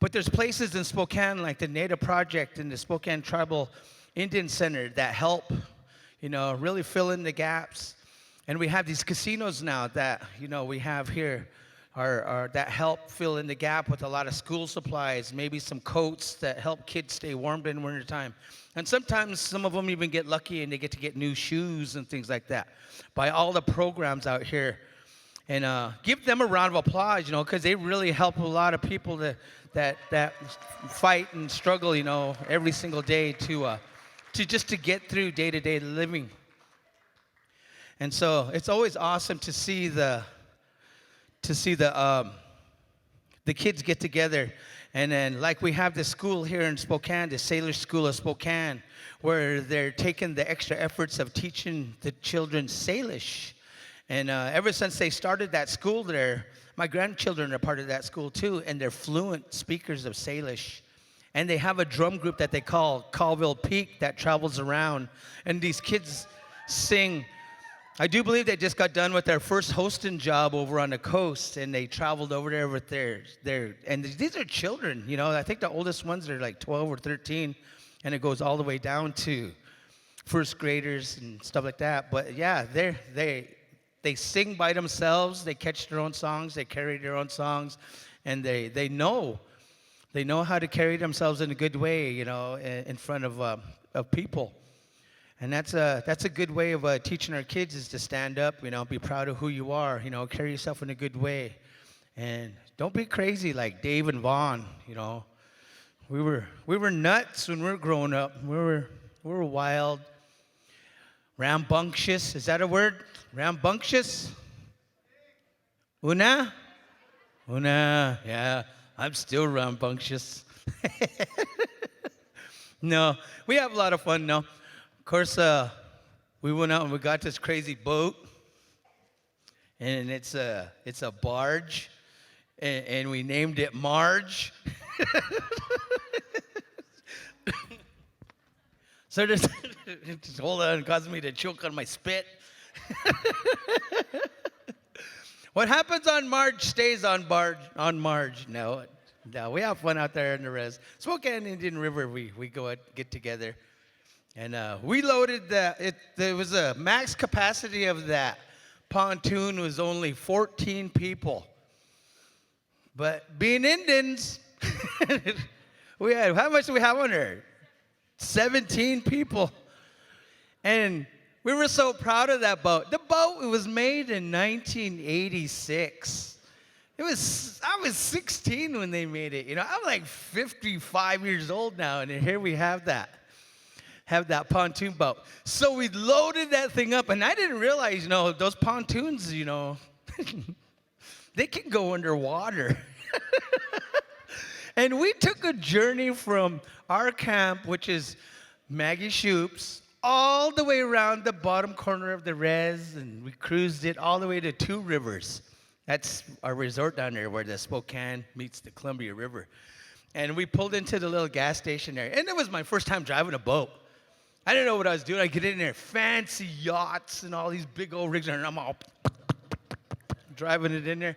But there's places in Spokane like the Native Project and the Spokane Tribal Indian Center that help, really fill in the gaps. And we have these casinos now that, we have here are that help fill in the gap with a lot of school supplies, maybe some coats that help kids stay warm in wintertime. And sometimes some of them even get lucky and they get to get new shoes and things like that by all the programs out here. And give them a round of applause, because they really help a lot of people that fight and struggle, every single day to get through day-to-day living. And so it's always awesome to see the kids get together. And then, like, we have this school here in Spokane, the Sailor School of Spokane, where they're taking the extra efforts of teaching the children Salish. And ever since they started that school there, my grandchildren are part of that school too, and they're fluent speakers of Salish. And they have a drum group that they call Colville Peak that travels around. And these kids sing. I do believe they just got done with their first hosting job over on the coast, and they traveled over there with their and these are children, I think the oldest ones are like 12 or 13, and it goes all the way down to first graders and stuff like that. But yeah, they sing by themselves, they catch their own songs, they carry their own songs, and they know how to carry themselves in a good way, in front of people. And that's a good way of teaching our kids, is to stand up, be proud of who you are, carry yourself in a good way. And don't be crazy like Dave and Vaughn, We were nuts when we were growing up. We were wild. Rambunctious, is that a word? Rambunctious? Una, yeah, I'm still rambunctious. No, we have a lot of fun now. Of course, we went out and we got this crazy boat, and it's a barge, and we named it Marge. So just hold on, it caused me to choke on my spit. What happens on Marge stays on Marge. No, we have fun out there in the res. Spokane Indian River, we go and get together. And we loaded there was a max capacity of that pontoon was only 14 people. But being Indians, how much do we have on there? 17 people. And we were so proud of that boat. The boat was made in 1986. I was 16 when they made it. I'm like 55 years old now, and here we have that pontoon boat. So we loaded that thing up, and I didn't realize, those pontoons, they can go underwater. And we took a journey from our camp, which is Maggie Shoop's, all the way around the bottom corner of the res, and we cruised it all the way to Two Rivers. That's our resort down there where the Spokane meets the Columbia River. And we pulled into the little gas station there. And it was my first time driving a boat. I didn't know what I was doing. I get in there, fancy yachts and all these big old rigs, and I'm all driving it in there.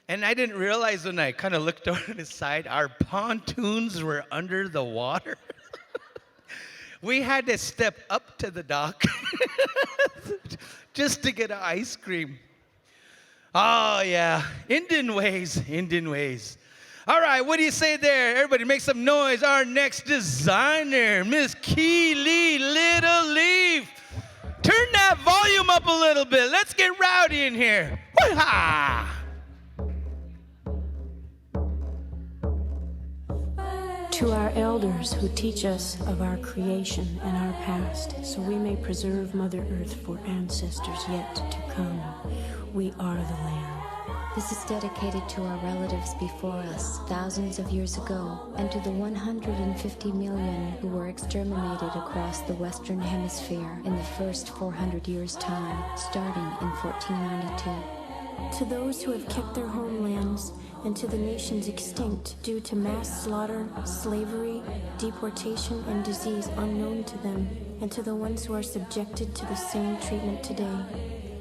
And I didn't realize when I kind of looked over to the side, our pontoons were under the water. We had to step up to the dock just to get an ice cream. Oh, yeah. Indian ways, Indian ways. All right, what do you say there? Everybody make some noise. Our next designer, Miss Keely Little Leaf. Turn that volume up a little bit. Let's get rowdy in here. Wah-ha! To our elders who teach us of our creation and our past, so we may preserve Mother Earth for ancestors yet to come, we are the land. This is dedicated to our relatives before us, thousands of years ago, and to the 150 million who were exterminated across the Western Hemisphere in the first 400 years' time, starting in 1492. To those who have kept their homelands, and to the nations extinct due to mass slaughter, slavery, deportation, and disease unknown to them, and to the ones who are subjected to the same treatment today.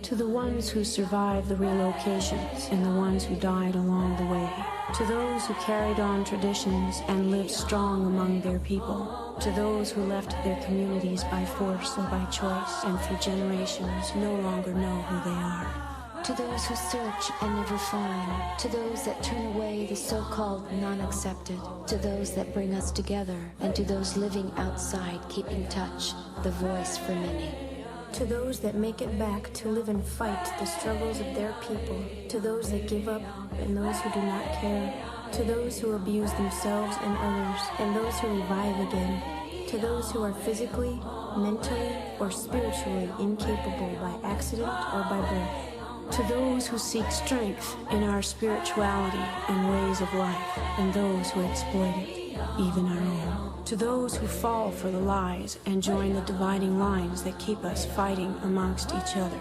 To the ones who survived the relocations and the ones who died along the way. To those who carried on traditions and lived strong among their people. To those who left their communities by force or by choice and for generations no longer know who they are. To those who search and never find, to those that turn away the so-called non-accepted, to those that bring us together, and to those living outside keeping touch, the voice for many. To those that make it back to live and fight the struggles of their people, to those that give up and those who do not care, to those who abuse themselves and others, and those who revive again, to those who are physically, mentally, or spiritually incapable by accident or by birth. To those who seek strength in our spirituality and ways of life, and those who exploit it, even our own. To those who fall for the lies and join the dividing lines that keep us fighting amongst each other.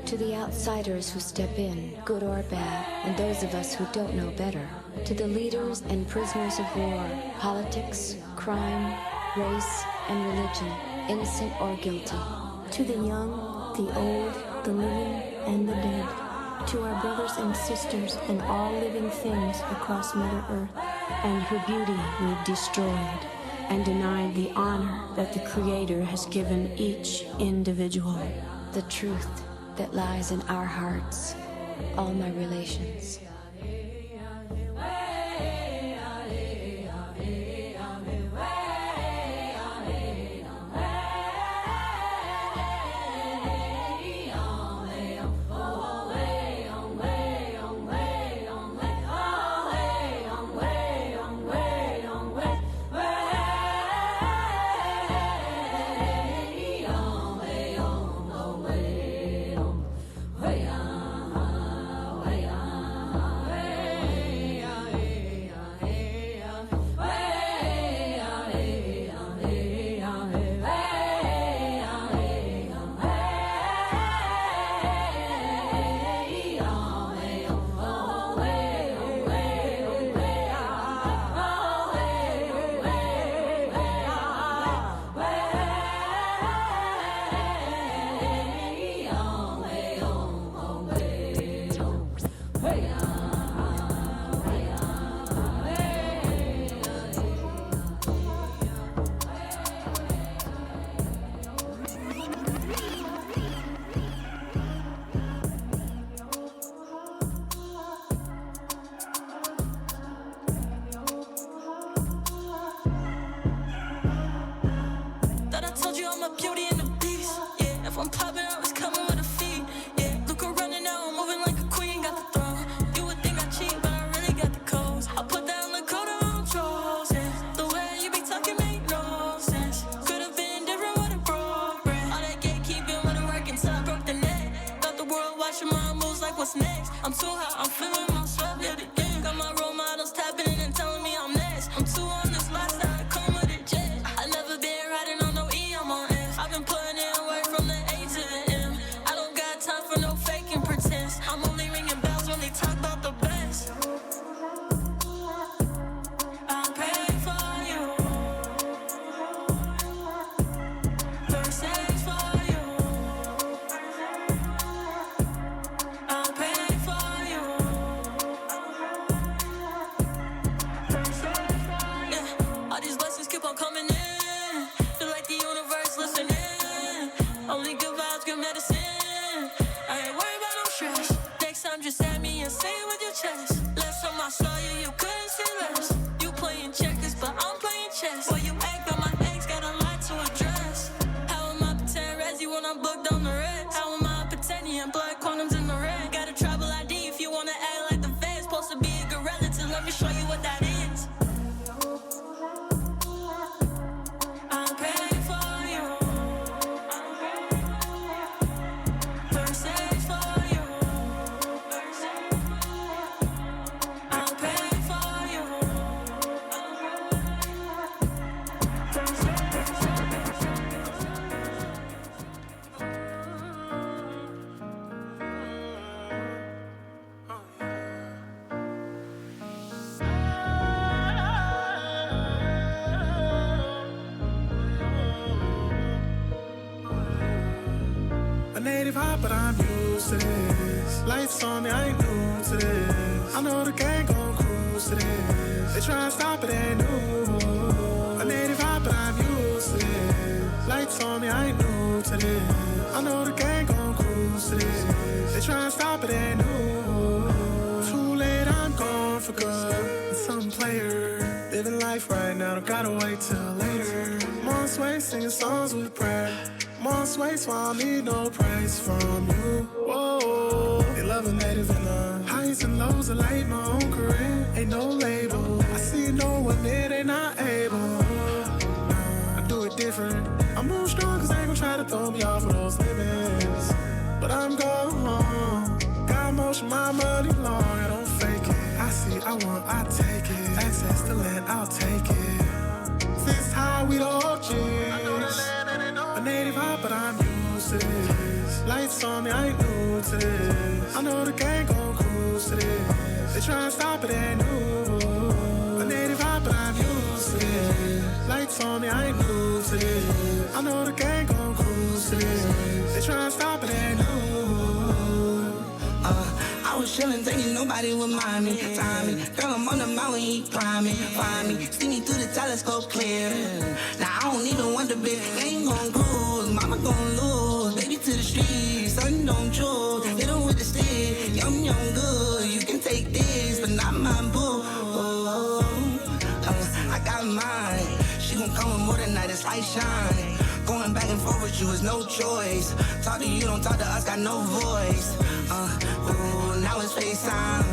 To the outsiders who step in, good or bad, and those of us who don't know better. To the leaders and prisoners of war, politics, crime, race, and religion, innocent or guilty. To the young, the old, the living, and the dead, to our brothers and sisters and all living things across Mother Earth, and her beauty we've destroyed, and denied the honor that the Creator has given each individual. The truth that lies in our hearts, all my relations. I'll pray for you. chess. Last time I saw you, you couldn't see less. You playing checkers, but I'm playing chess. Why you act on my ex, got a lot to address. How am I pretend Rezzy when I'm booked on the red? How am I pretending blood condoms in the red? Got a travel ID if you wanna act like the feds. Supposed to be a good relative, let me show you what that is. I'll pay for you. Versace for you. I'll pay for you. A native hop, but I'm used to this. Lights on me, I ain't new to this. I know the gang gon' cruise to this. They try and stop it, ain't new. A native hop, but I'm used to this. Lights on me, I ain't new to this. I know the gang gon' cruise to this. They try and stop it, ain't new. Too late, I'm gone for good. I'm some player, living life right now, don't gotta wait till later. More sway, singing songs with prayer. More sway, so I don't need no praise from you. Whoa, they love a native in the highs and lows. I like my own career, ain't no label. I see no one there, they not able. Nah, I do it different. I move strong, cause they gon' try to throw me off of those limits. But I'm gone. Got motion, my money long, I don't fake it. I see, I want, I take it. Access to land, I'll take it. This high, we the OGs. A native hop, but I'm used to this. Lights on me, I ain't new to this. I know the gang gon' cruise to this. They try and stop it, ain't new. A native hop, but I'm used to this. Lights on me, I ain't new to this. I know the gang gon' cruise to this. They try and stop it, ain't new. I was chillin', thinking nobody would mind me. Time me, girl, I'm on the mountain, he prime me. Find me, see me through the telescope clear. Now I don't even wonder, bitch, ain't gon' cruise, mama gon' lose. Baby to the streets, son don't choose. Hit him with the stick, yum yum good. You can take this, but not my boo. I got mine. She gon' come with more than that, it's like shine. Going back and forth with you is no choice. Talk to you, don't talk to us, got no voice. Now it's FaceTime.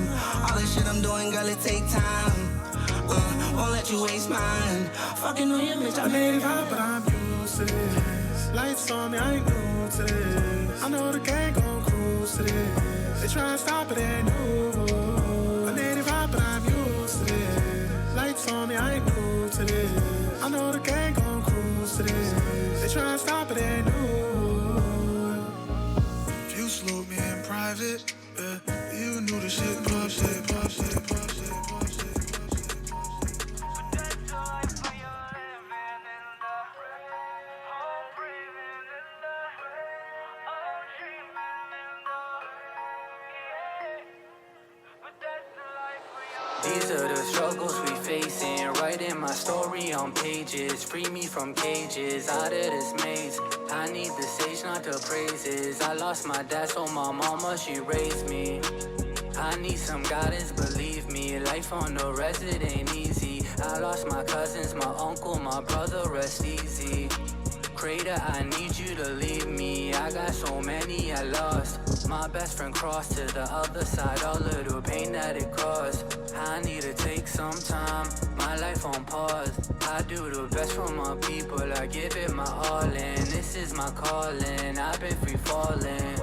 All this shit I'm doing, girl, it take time. Won't let you waste mine. Fucking on your bitch, I'm native hop, but I'm used to this. Lights on me, I ain't new to this. I know the gang gon' cruise to this. They try and stop it, ain't new. A native hop, but I'm used to this. Lights on me, I ain't new to this. I know the gang gon' cruise to this. They try and stop it, ain't new. If you slow me in private, you knew the shit, pop shit, pop shit, pop shit, pop shit. These are the struggles we facing. Writing my story on pages. Free me from cages, out of this maze. I need the stage, not the praises. I lost my dad, so my mama, she raised me. I need some guidance, believe me. Life on the rest, it ain't easy. I lost my cousins, my uncle, my brother, rest easy. Crater, I need you to leave me. I got so many I lost. My best friend crossed to the other side. All little pain that it caused. I need to take some time. My life on pause. I do the best for my people. I give it my all in. This is my calling. I've been free falling.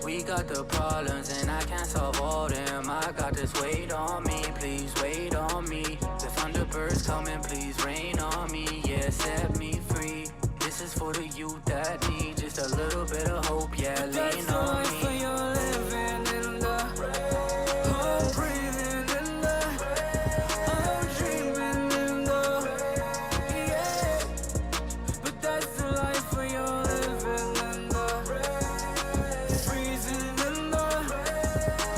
We got the problems and I can't solve all them. I got this weight on me, please wait on me. The thunderbirds coming, please rain on me. Yeah, set me free. This is for the youth that need just a little bit of hope. Yeah, lean on me. for your living in the home, breathing in the home, dreaming in the yeah. But that's the life for your living in the freezing in the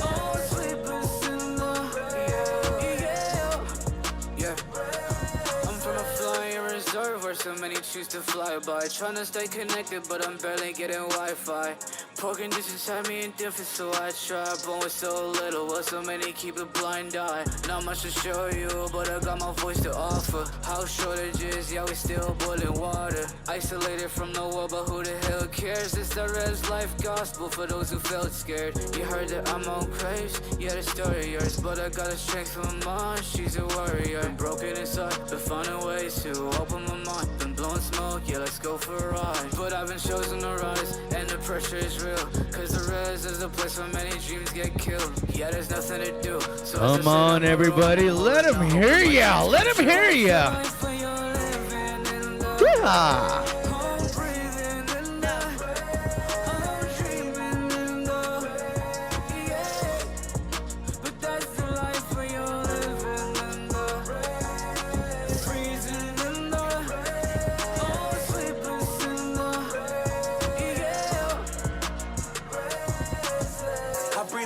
oh, sleepless in the yeah. choose to fly by. Tryna stay connected, but I'm barely getting Wi-Fi. Poor conditions had me indifferent, so I tried. Born with so little, while so many keep a blind eye. Not much to show you, but I got my voice to offer. House shortages, yeah, we still boiling water. Isolated from the world, but who the hell cares? It's the res life gospel for those who felt scared. You heard that I'm on craves, yeah, the story yours. But I got a strength from mine, she's a warrior. Been broken inside, but finding ways to open my mind. Been blowing smoke, yeah, let's go for a ride. But I've been chosen to rise, and the pressure is real. Cause the res is a place where many dreams get killed. Yeah, there's nothing to do. So Come on, everybody, let him hear ya. Let him hear ya. Yeah.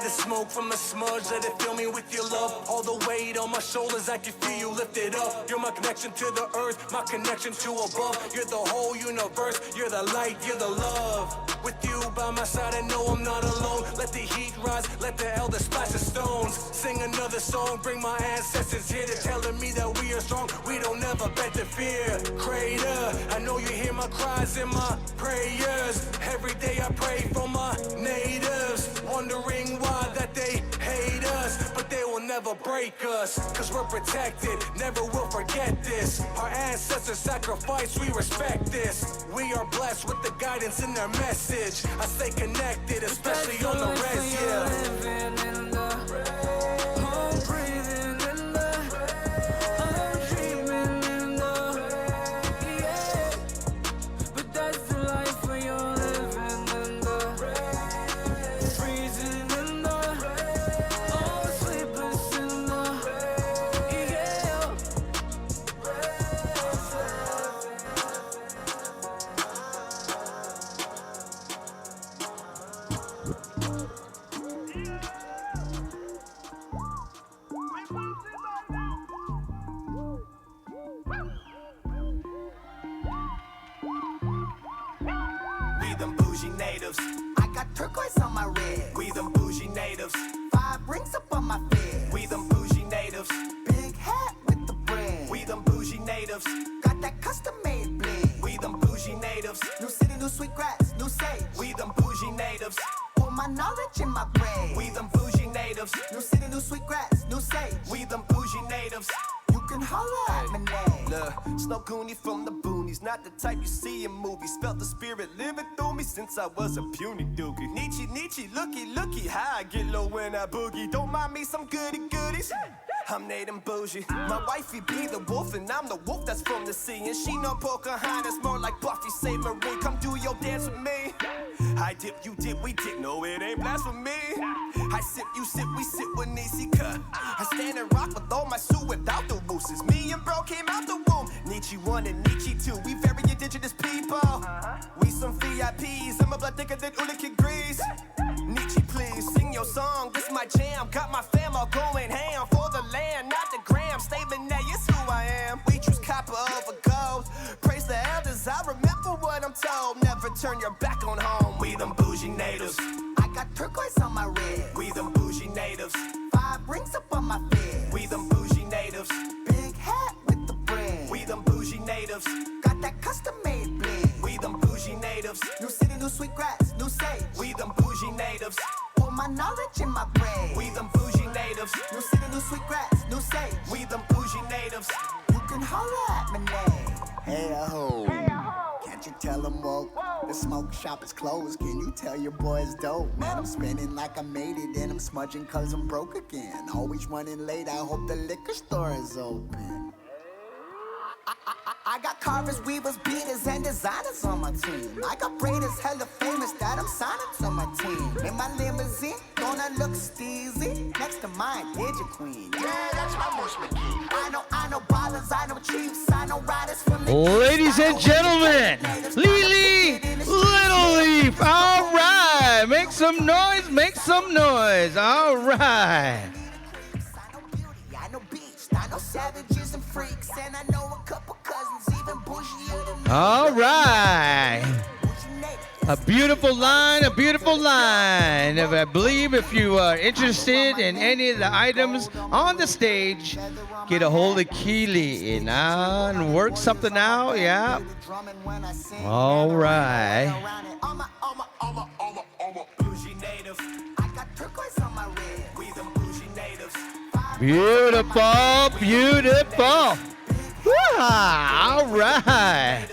Smoke from a smudge, let it fill me with your love. All the weight on my shoulders, I can feel you lift it up. You're my connection to the earth, my connection to above. You're the whole universe, you're the light, you're the love. With you by my side, I know I'm not alone. Let the heat rise, let the elders splash the stones. Sing another song, bring my ancestors here to telling me that we are strong. We don't ever bet the fear. Crater, I know you hear my cries and my prayers. Every day I pray for my natives, wondering why that they hate us, but they will never break us. Cause we're protected, never will forget this. Our ancestors sacrificed, we respect this. We are blessed with the guidance in their message. I stay connected, especially on the res, yeah. I got turquoise on my red. We them bougie natives. 5 rings up on my fist. We them bougie natives. Big hat with the brand. We them bougie natives. Got that custom made bling. We them bougie natives. New city, new sweet grass, new sage. We them bougie natives. All my knowledge in my brain. We them bougie natives. New city, new sweet grass, new sage. We them bougie natives. You can holler at my name. Look, Snow Goonie from the boonies, not the type you see in movies. Felt the spirit living through me since I was a puny dookie. Nietzsche, looky, how I get low when I boogie. Don't mind me, some goody goodies. I'm Nate and bougie. My wifey be the wolf, and I'm the wolf that's from the sea. And she no Pocahontas, more like Buffy Saint Marie. Come do your dance with me. I dip, you dip, we dip. No, it ain't blasphemy. I sip, you sip, we sip with Nietzsche cut. I stand and rock with all my suit without the roosters. Me and bro came out the womb. Nietzsche 1 and Nietzsche 2. We very indigenous people. We some VIPs. I'm a blood thicker than Ulick Grease. Nietzsche, please sing your song. This my jam. Got my fam all going ham for the land, not the gram. Statement that is who I am. We choose copper over gold. Praise the elders. I remember what I'm told. Never turn your back on home. We them bougie natives. I got turquoise on my red. We them bougie natives. 5 rings up on my fist. We them bougie natives. Big hat with the brand. We them bougie natives. Got that custom made bling. We them bougie natives. New city, new sweet grass, new sage. We them bougie natives. All my knowledge in my brain. We them bougie natives. New city, new sweet grass, new sage. We them bougie natives. You can holler at my name. Hey ho, can't you tell them woke? The smoke shop is closed, can you tell your boys dope? Man, I'm spinning like I made it and I'm smudging cause I'm broke again. Always running late, I hope the liquor store is open. I got carvers, weavers, beaters, and designers on my team. I got braiders, hella famous that I'm signing to my team. In my limousine, gonna look steezy. Next to mine, Digi Queen. Yeah, that's my most key. I know ballers, I know chiefs, I know riders from the Ladies and gentlemen, Lily Little Leaf. All right, make some noise, make some noise. All right. I know beach, I know savages and freaks, and I know a couple cousins All right. A beautiful line, a beautiful line. I believe if you are interested in any of the items on the stage, get a hold of Keely and work something out. Yeah. All right. Beautiful, beautiful. Wow, all right.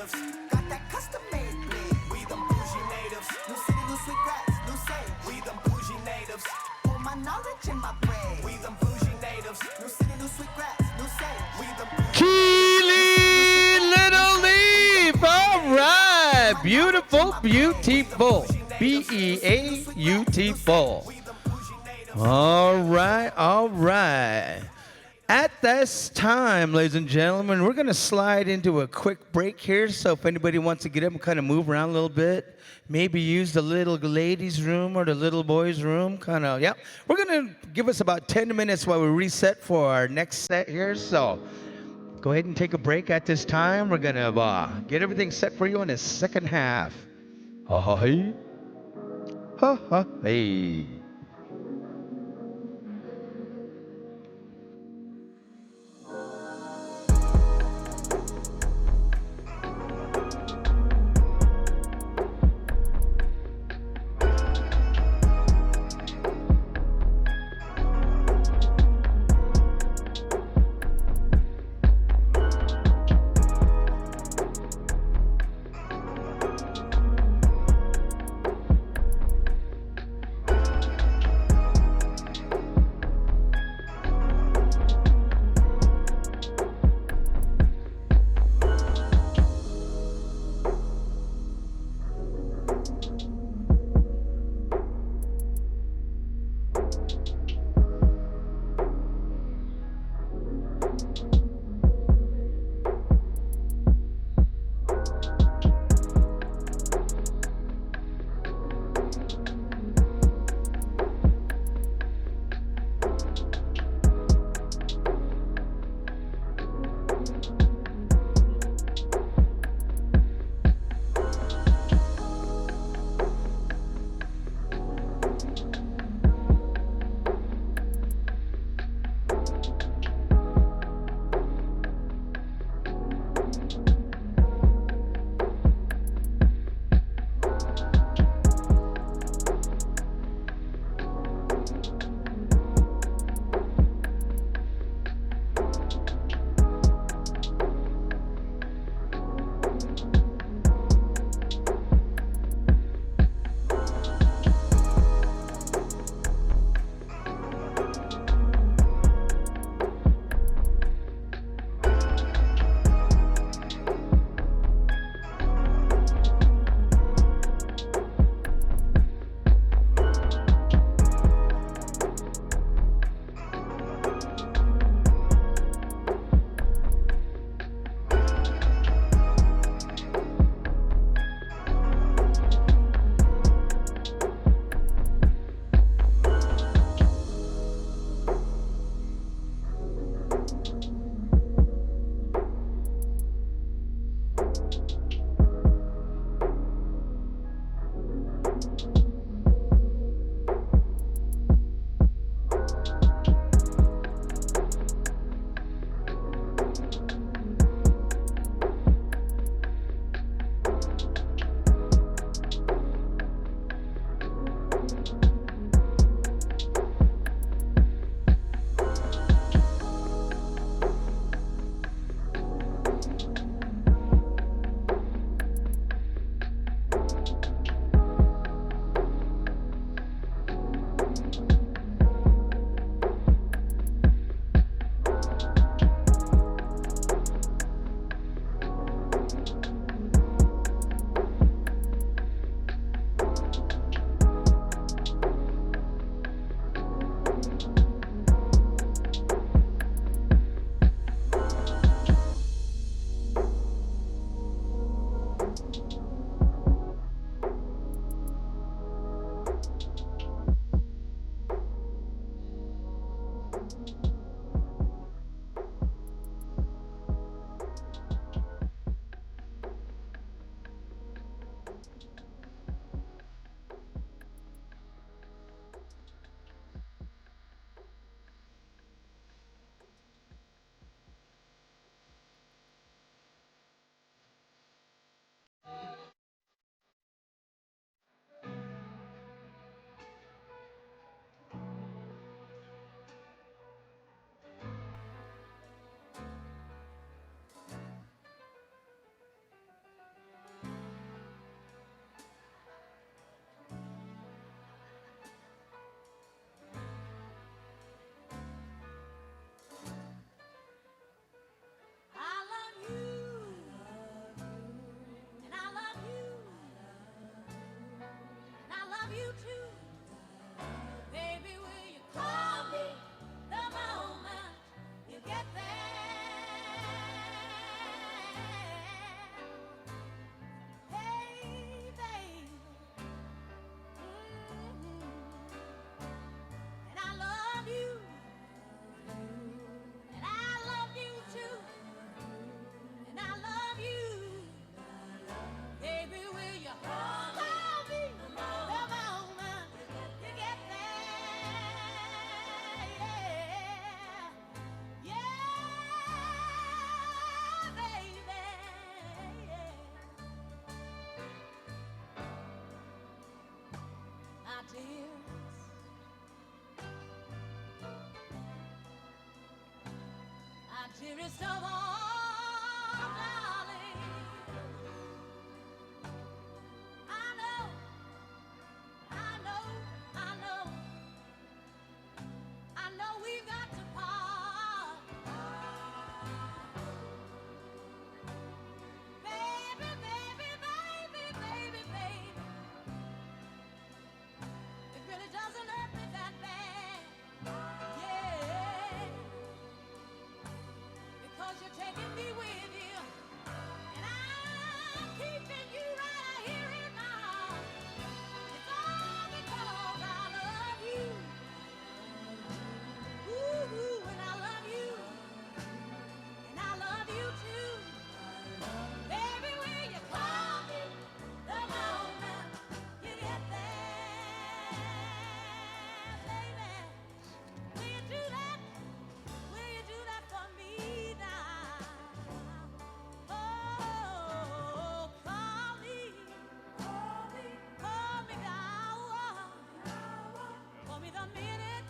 Keely Little Leaf, all right. Beautiful, beautiful. Beautiful. All right, all right. At this time, ladies and gentlemen, we're going to slide into a quick break here. So if anybody wants to get up and kind of move around a little bit, maybe use the little ladies' room or the little boys' room, kind of, yeah. We're going to give us about 10 minutes while we reset for our next set here. So go ahead and take a break at this time. We're going to get everything set for you in the second half. Hey. Hey. Dearest of all, darling, I know, I know, I know, I know we've got to part. Baby, baby, baby, baby, baby, it really doesn't hurt me that bad. Yeah, because you're taking me with you, and I'm keeping you right here in my heart. It's all because I love you. Ooh, and I love you, and I love you too. Baby, will you call me the moment you get there, baby? Will you do that? Will you do that for me now? Oh, call me the hour, call me the minute,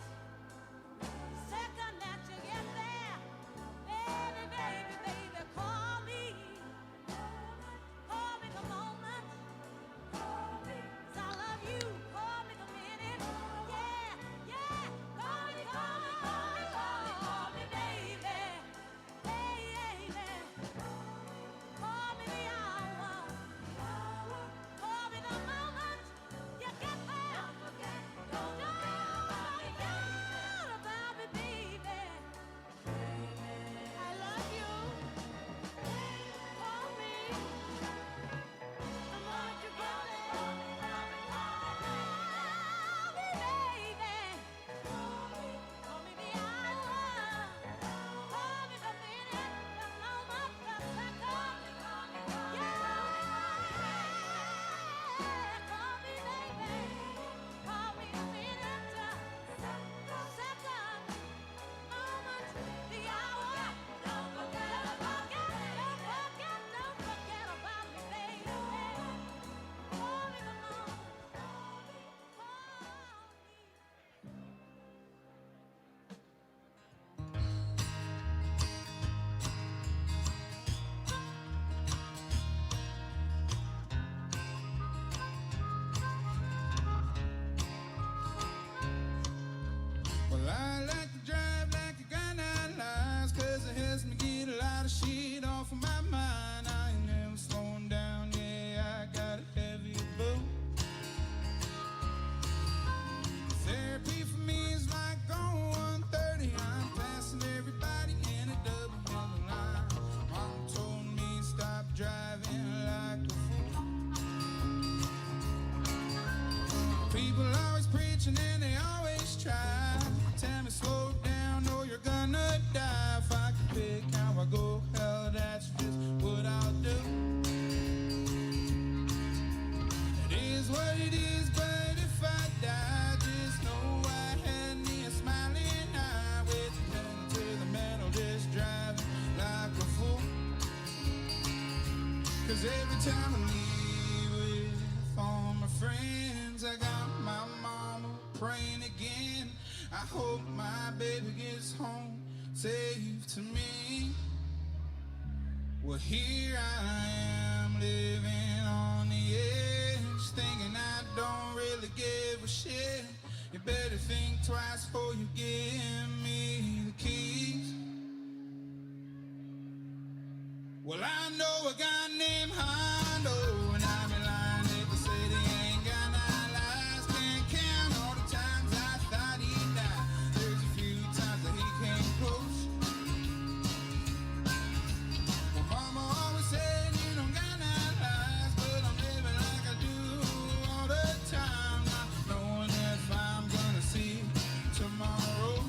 second that you get there, baby, baby, baby, call me the moment, 'cause I love you, call me the minute, yeah, yeah, call me, baby, baby, call me the hour, call me the moment you get there, don't forget about me, baby, I love you, call me the moment you get there, call me, baby, call me the hour, call me the minute, the moment, the second, yeah, call me, baby, call me the minute, the second, moment, the hour, don't forget about me, baby, call me the moment, Well, I like to drive like a guy nine lives, 'cause it helps me get a lot of shit off of my mind. I ain't never slowing down, yeah, I got a heavy boat. Therapy for me is like on 130. I'm passing everybody in a double yellow line. Mom told me stop driving like a fool. People always preaching and they always try. Tell me slow down or you're gonna die. If I could pick how I go, hell, that's just what I'll do. It is what it is, but if I die, just know I had me a smiling eye with the pedal to the metal, just driving like a fool. 'Cause every time I leave with all my friends, I got my mama praying again. I hope my baby gets home safe to me. Well, here I am living on the edge, thinking I don't really give a shit. You better think twice before you give me the keys. Well, I know a guy named Hondo, and I'm in line if they say they ain't got nine lives. Can't count all the times I thought he'd die. There's a few times that he came close. Well, Mama always said you don't got nine lives, but I'm living like I do all the time, not knowing if I'm gonna see tomorrow.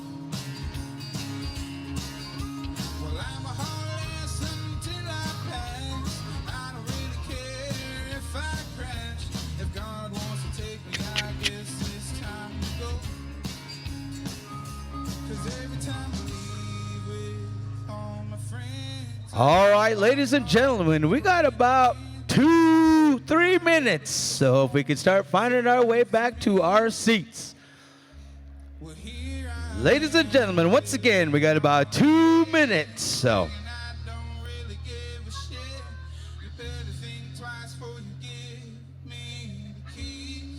Well, I'm a hard ass until I pass. I don't really care if I crash. If God wants to take me, I guess it's time to go. 'Cause every time I leave with all my friends. All right, ladies and gentlemen, we got about 2-3 minutes. So if we could start finding our way back to our seats. Ladies and gentlemen, once again, we got about 2 minutes. So, You better think twice before you give me the keys.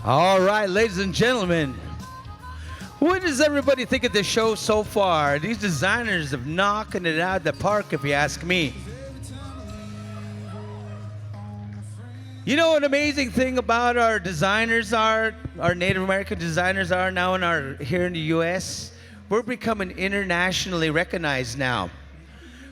all right, ladies and gentlemen, what does everybody think of the show so far? These designers have knocking it out of the park, if you ask me. You know, an amazing thing about our designers are, our Native American designers are now here in the U.S., we're becoming internationally recognized now.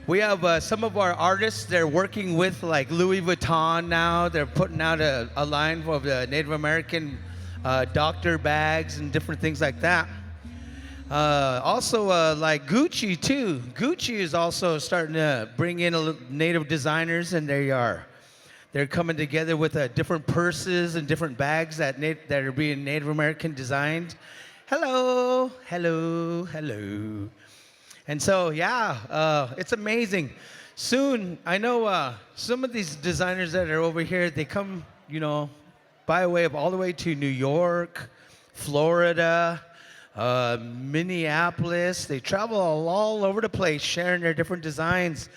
We have some of our artists, they're working with like Louis Vuitton now. They're putting out a line of the Native American doctor bags and different things like that. Also, like Gucci too. Gucci is also starting to bring in native designers, and they're coming together with different purses and different bags that are being Native American designed. Hello, hello, hello. And so, yeah, it's amazing. Soon, I know some of these designers that are over here, they come, you know, by way of all the way to New York, Florida, Minneapolis. They travel all over the place, sharing their different designs.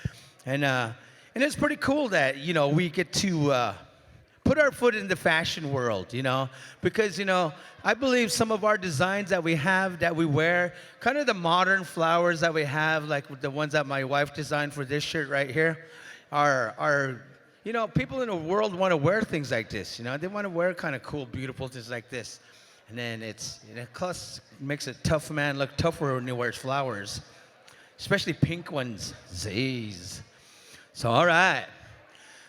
And it's pretty cool that, you know, we get to put our foot in the fashion world, you know, because, you know, I believe some of our designs that we have, that we wear, kind of the modern flowers that we have, like the ones that my wife designed for this shirt right here, are you know, people in the world want to wear things like this, you know. They want to wear kind of cool, beautiful things like this. And then plus makes a tough man look tougher when he wears flowers, especially pink ones. Zays. So, all right.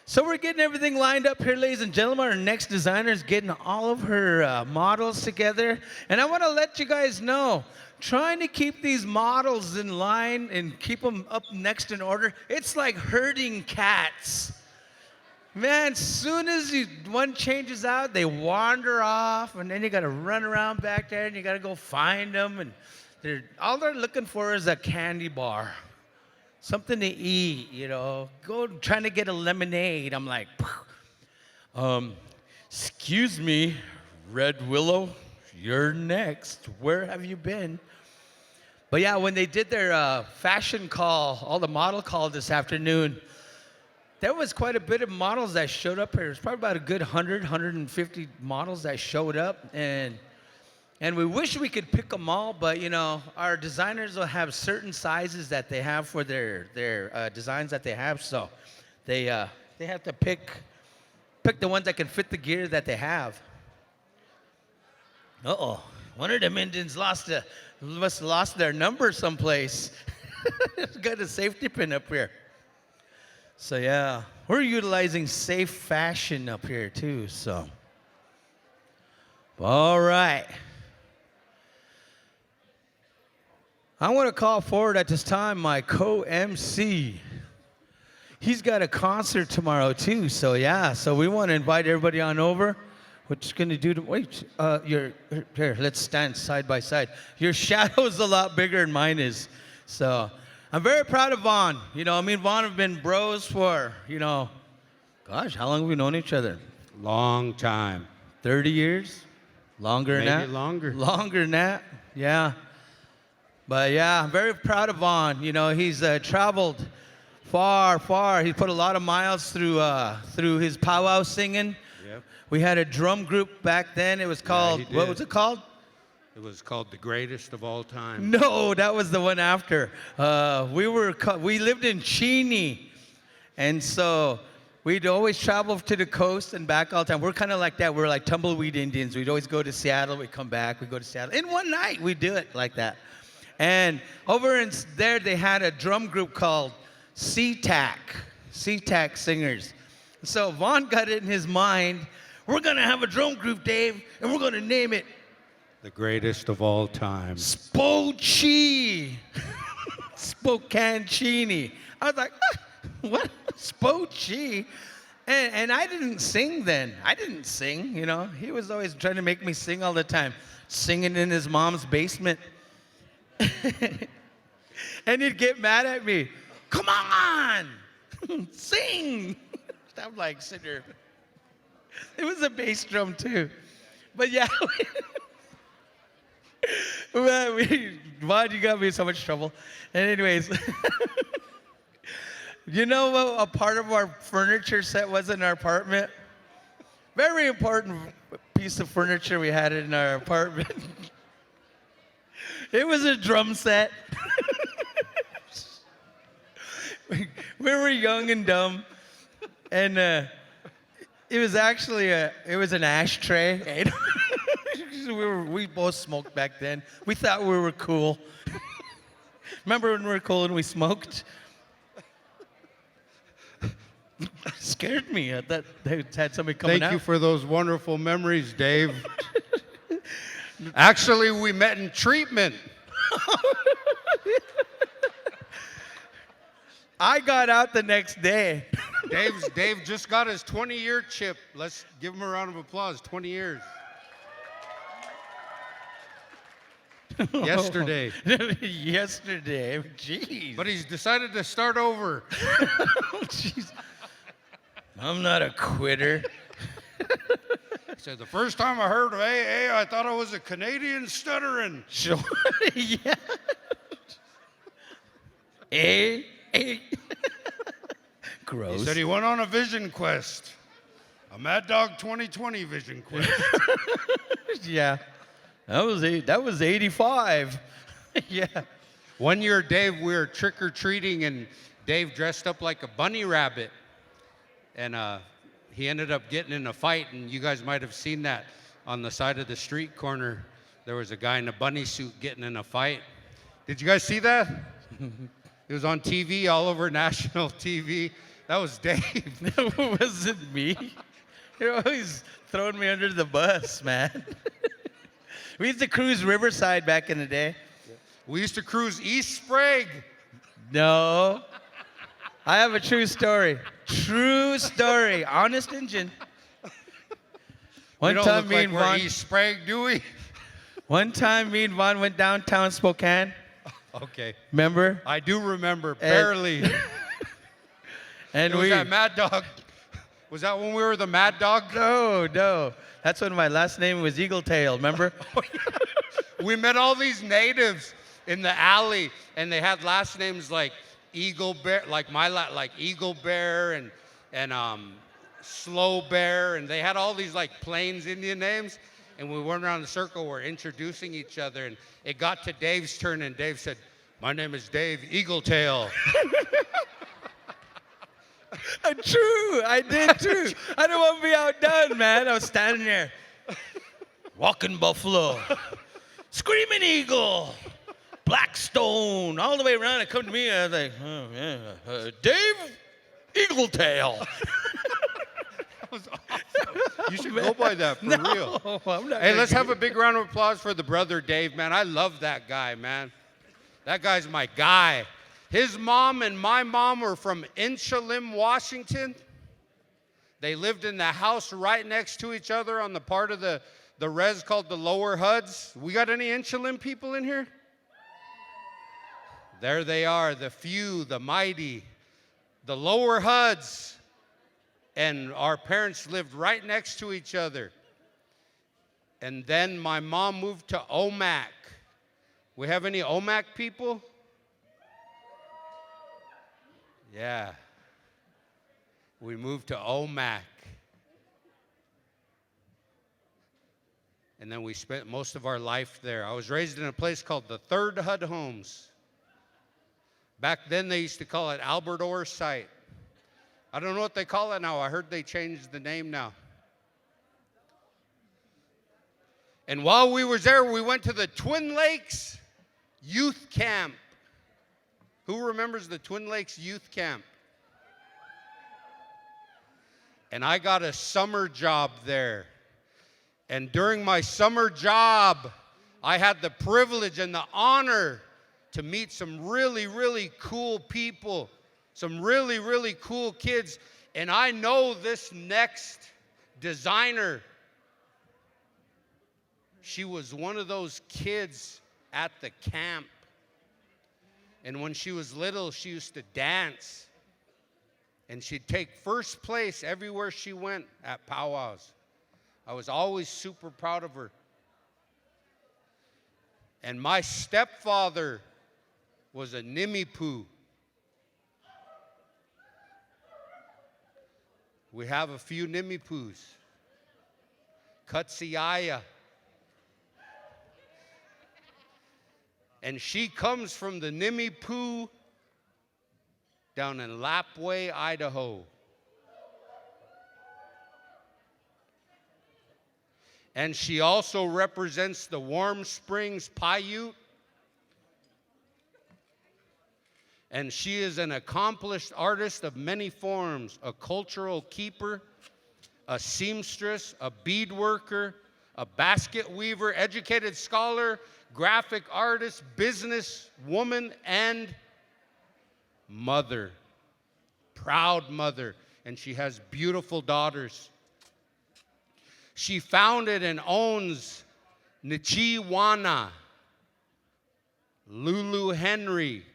So we're getting everything lined up here, ladies and gentlemen. Our next designer is getting all of her models together. And I want to let you guys know, trying to keep these models in line and keep them up next in order, it's like herding cats. Man, as soon as one changes out, they wander off, and then you got to run around back there, and you got to go find them. And all they're looking for is a candy bar. Something to eat, you know. Go trying to get a lemonade. I'm like, excuse me, Red Willow, you're next. Where have you been? But yeah, when they did their fashion call, all the model call this afternoon, there was quite a bit of models that showed up here. There's probably about a good 100, 150 models that showed up. And we wish we could pick them all, but you know, our designers will have certain sizes that they have for their designs that they have. So they have to pick the ones that can fit the gear that they have. Uh-oh, one of them Indians must have lost their number someplace. Got a safety pin up here. So yeah, we're utilizing safe fashion up here too, so. All right. I want to call forward at this time my co-MC. He's got a concert tomorrow too, so yeah. So we want to invite everybody on over. What you gonna do here, let's stand side by side. Your shadow's a lot bigger than mine is. So I'm very proud of Vaughn. You know, me and Vaughn have been bros for, you know, gosh, how long have we known each other? Long time. 30 years? Longer than that? Maybe longer. Longer than that, yeah. But yeah, I'm very proud of Vaughn. You know, he's traveled far. He put a lot of miles through his powwow singing. Yep. We had a drum group back then. It was called, what was it called? It was called The Greatest of All Time. No, that was the one after. We lived in Cheney, and so we'd always travel to the coast and back all the time. We're kind of like that. We're like tumbleweed Indians. We'd always go to Seattle. We'd come back. We'd go to Seattle. In one night, we'd do it like that. And over in there, they had a drum group called SeaTac Singers. So Vaughn got it in his mind, we're going to have a drum group, Dave, and we're going to name it The Greatest of All Time. Spochi. Spokane Cheney. I was like, what? Spochi? And I didn't sing then. I didn't sing, you know. He was always trying to make me sing all the time, singing in his mom's basement. And he'd get mad at me. Come on, sing. I'm like sitting there. It was a bass drum too. But yeah, Vaughn, you got me in so much trouble. And anyways, you know what a part of our furniture set was in our apartment? Very important piece of furniture we had in our apartment. It was a drum set. We were young and dumb, and it was actually an ashtray. We both smoked back then. We thought we were cool. Remember when we were cool and we smoked? Scared me. I thought they had somebody coming out. Thank you for those wonderful memories, Dave. Actually, we met in treatment. I got out the next day. Dave just got his 20-year chip. Let's give him a round of applause. 20 years. Yesterday. Yesterday. Jeez. But he's decided to start over. Jeez. I'm not a quitter. He said, the first time I heard of AA, I thought I was a Canadian stuttering. Sure. Yeah. A. Gross. He said he went on a vision quest. A Mad Dog 2020 vision quest. Yeah. That was 85. Yeah. One year, Dave, we were trick-or-treating, and Dave dressed up like a bunny rabbit. And he ended up getting in a fight, and you guys might have seen that on the side of the street corner. There was a guy in a bunny suit getting in a fight. Did you guys see that? It was on TV, all over national TV. That was Dave. That wasn't me. You're always throwing me under the bus, man. We used to cruise Riverside back in the day. We used to cruise East Sprague. No. I have a true story. True story. Honest Injun. One time me and Vaughn. East Sprague, do we? One time me and Vaughn went downtown Spokane. Okay. Remember? I do remember, barely. And was that Mad Dog? Was that when we were the Mad Dog? No. That's when my last name was Eagle Tail, remember? We met all these natives in the alley, and they had last names like Eagle Bear, like Eagle Bear and Slow Bear, and they had all these like Plains Indian names. And we went around the circle, we're introducing each other, and it got to Dave's turn, and Dave said, my name is Dave Eagletail. True, I did too. I didn't want to be outdone, man. I was standing there, walking buffalo, screaming eagle, Blackstone, all the way around. It come to me, I was like, oh, yeah, Dave Eagletail. That was awesome. You should go by that, for real. I'm not Hey, let's have a big round of applause for the brother Dave, man. I love that guy, man. That guy's my guy. His mom and my mom were from Inchalim, Washington. They lived in the house right next to each other on the part of the res called the Lower Huds. We got any Inchalim people in here? There they are, the few, the mighty, the Lower Huds. And our parents lived right next to each other. And then my mom moved to Omak. We have any Omak people? Yeah. We moved to Omak. And then we spent most of our life there. I was raised in a place called the Third Hud Homes. Back then they used to call it Albert Orr Site. I don't know what they call it now. I heard they changed the name now. And while we was there, we went to the Twin Lakes Youth Camp. Who remembers the Twin Lakes Youth Camp? And I got a summer job there. And during my summer job, I had the privilege and the honor to meet some really, really cool people, some really, really cool kids. And I know this next designer, she was one of those kids at the camp. And when she was little, she used to dance. And she'd take first place everywhere she went at powwows. I was always super proud of her. And my stepfather was a Nimipu. We have a few Nimipus. Katsiaya. And she comes from the Nimipu down in Lapwai, Idaho. And she also represents the Warm Springs Paiute. And she is an accomplished artist of many forms, a cultural keeper, a seamstress, a bead worker, a basket weaver, educated scholar, graphic artist, business woman, and mother. Proud mother. And she has beautiful daughters. She founded and owns Nichiwana, Lulu Henry.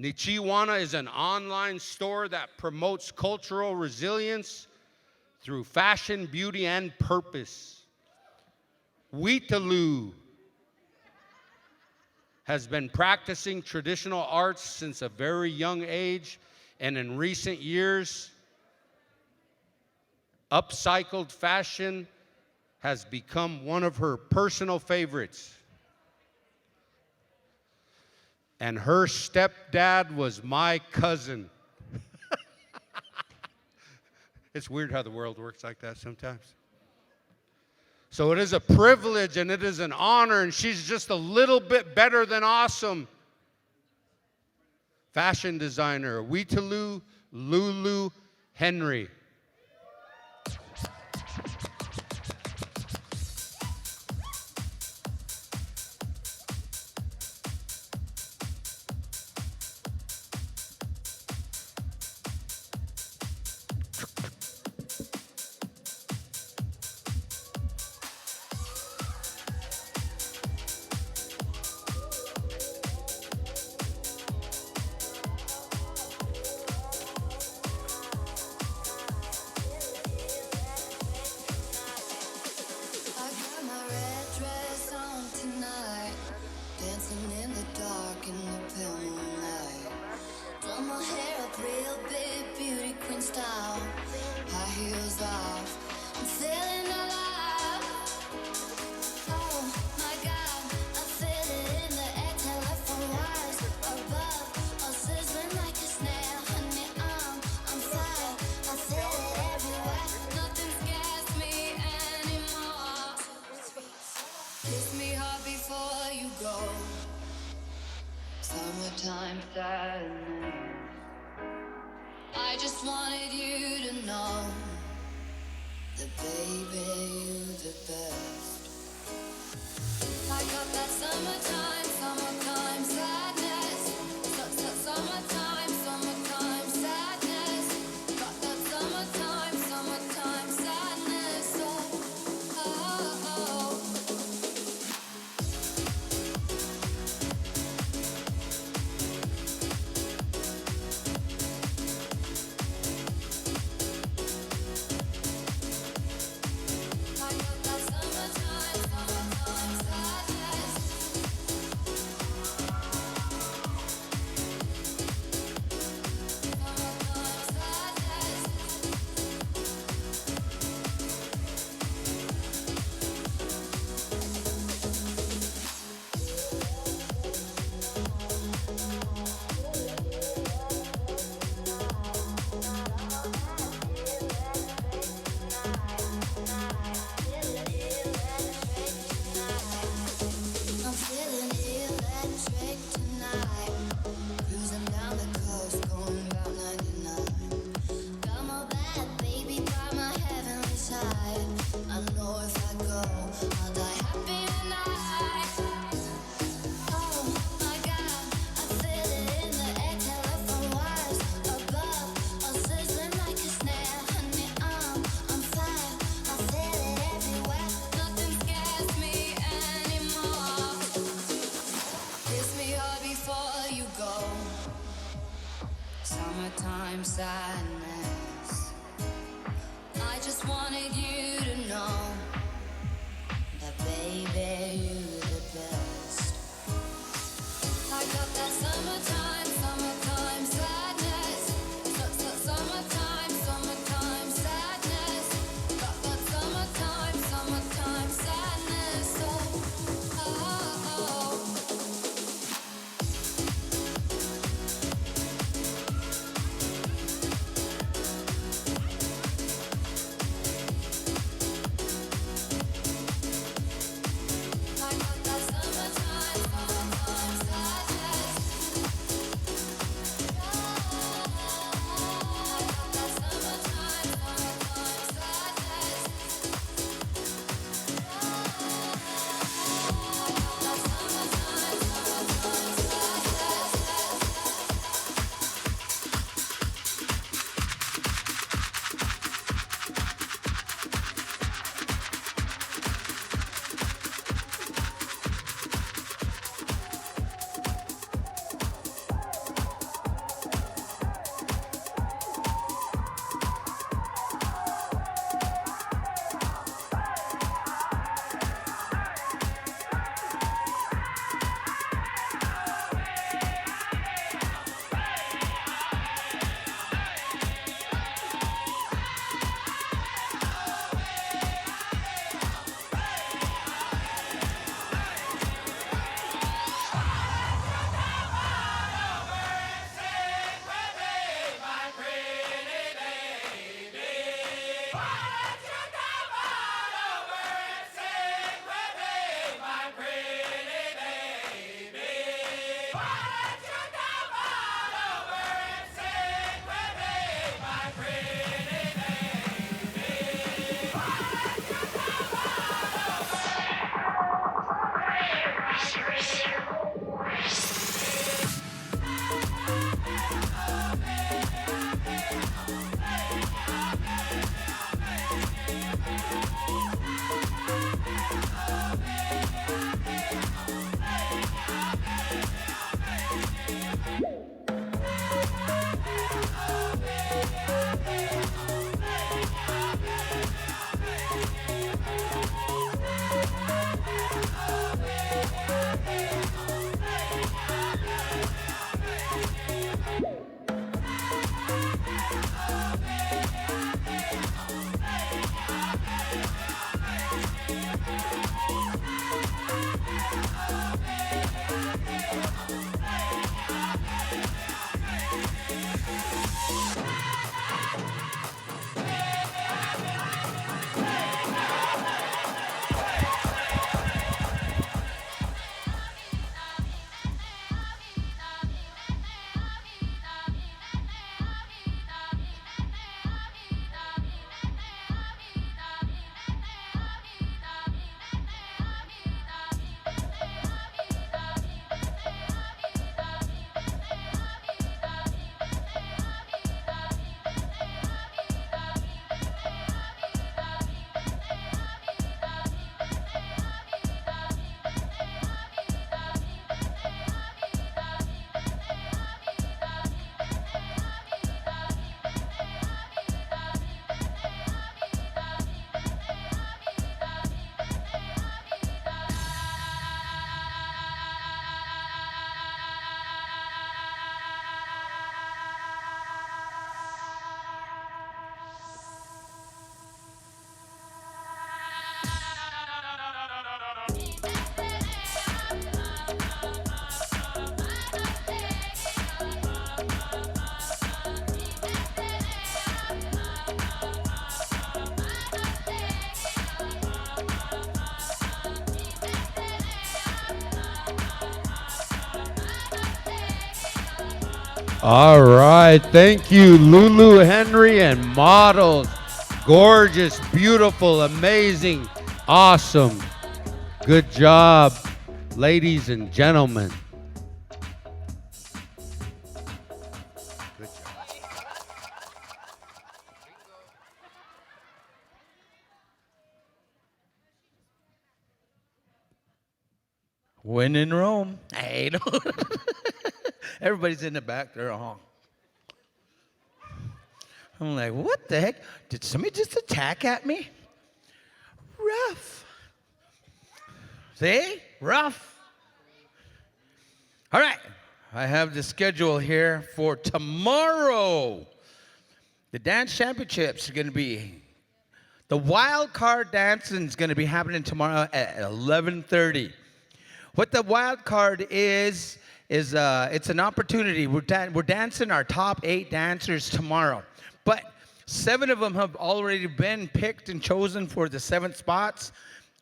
Nichiwana is an online store that promotes cultural resilience through fashion, beauty, and purpose. Wheataloo has been practicing traditional arts since a very young age, and in recent years, upcycled fashion has become one of her personal favorites. And her stepdad was my cousin. It's weird how the world works like that sometimes. So it is a privilege and it is an honor, and she's just a little bit better than awesome. Fashion designer, Wheataloo Lulu Henry. I got my red dress on tonight, dancing in the dark in the pale moonlight. Done my hair up real big, beauty queen style. High heels off, I'm feeling alive. Oh my God, I feel it in the air, telephone wires above, all sizzling like a snail. Honey, I'm fire, I feel it everywhere. Nothing scares me anymore. Kiss me hard before you go. Summertime sadness. I just wanted you to know that baby, you're the best. I got that summertime sadness. Summertime sadness. Got that summertime sadness. Oh, oh, oh. I got that summertime sadness. I just wanted you to know that, baby, you're the best. I got that summertime, summertime sadness. Summertime, summertime sadness. Got that summertime, summertime sadness. Oh, oh, oh. I got that summertime, summertime sadness. All right. Thank you, Lulu Henry and Models. Gorgeous, beautiful, amazing, awesome. Good job, ladies and gentlemen. Good job. When in Rome. Hey, no. Everybody's in the back there. I'm like, what the heck? Did somebody just attack at me? Rough. See? Rough. All right. I have the schedule here for tomorrow. The dance championships are going to be, the wild card dancing is going to be happening tomorrow at 11:30. What the wild card is it's an opportunity. We're dancing our top 8 dancers tomorrow. But 7 of them have already been picked and chosen for the 7th spots.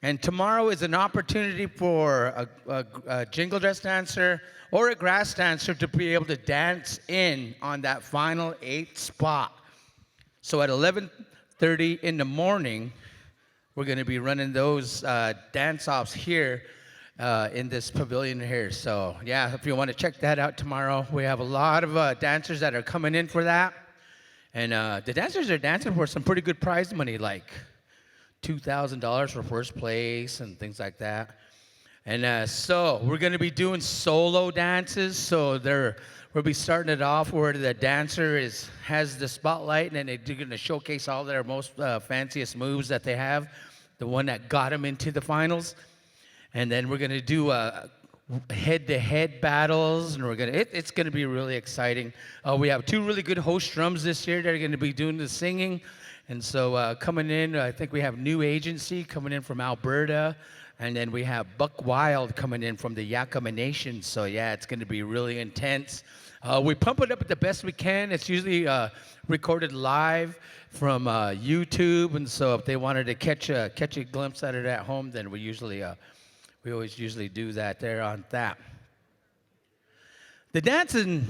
And tomorrow is an opportunity for a jingle dress dancer or a grass dancer to be able to dance in on that final 8th spot. So at 11:30 in the morning, we're going to be running those dance-offs here in this pavilion here. So yeah, if you want to check that out tomorrow, we have a lot of dancers that are coming in for that. And the dancers are dancing for some pretty good prize money, like $2,000 for first place and things like that. And so we're going to be doing solo dances. So we'll be starting it off where the dancer has the spotlight, and then they're going to showcase all their most fanciest moves that they have, the one that got them into the finals. And then we're going to do head-to-head battles, and it's going to be really exciting. We have 2 really good host drums this year that are going to be doing the singing. And so coming in, I think we have New Agency coming in from Alberta, and then we have Buck Wild coming in from the Yakama Nation. So yeah, it's going to be really intense. We pump it up the best we can. It's usually recorded live from YouTube, and so if they wanted to catch a glimpse at it at home, then we always usually do that there on that. The dancing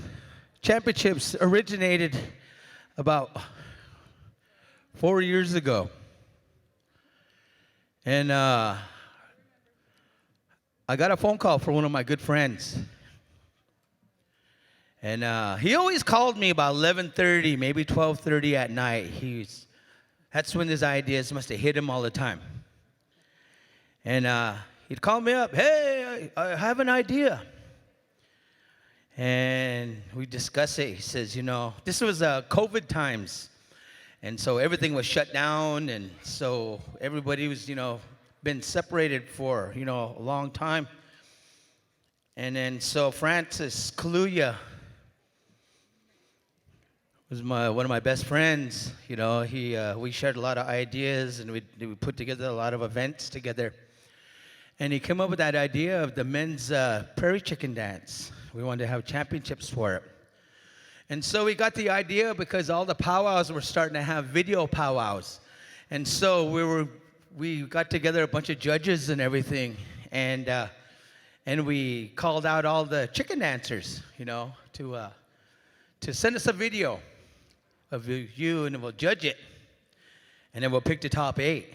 championships originated about 4 years ago. And I got a phone call from one of my good friends. And he always called me about 11:30, maybe 12:30 at night. That's when his ideas must have hit him all the time. And he'd call me up, hey, I have an idea. And we discuss it. He says, this was COVID times. And so everything was shut down. And so everybody was, been separated for, a long time. And then so Francis Kaluuya was one of my best friends. We shared a lot of ideas, and we put together a lot of events together. And he came up with that idea of the men's prairie chicken dance. We wanted to have championships for it. And so we got the idea because all the powwows were starting to have video powwows. And so we got together a bunch of judges and everything, and we called out all the chicken dancers, to send us a video of you, and we'll judge it, and then we'll pick the top 8.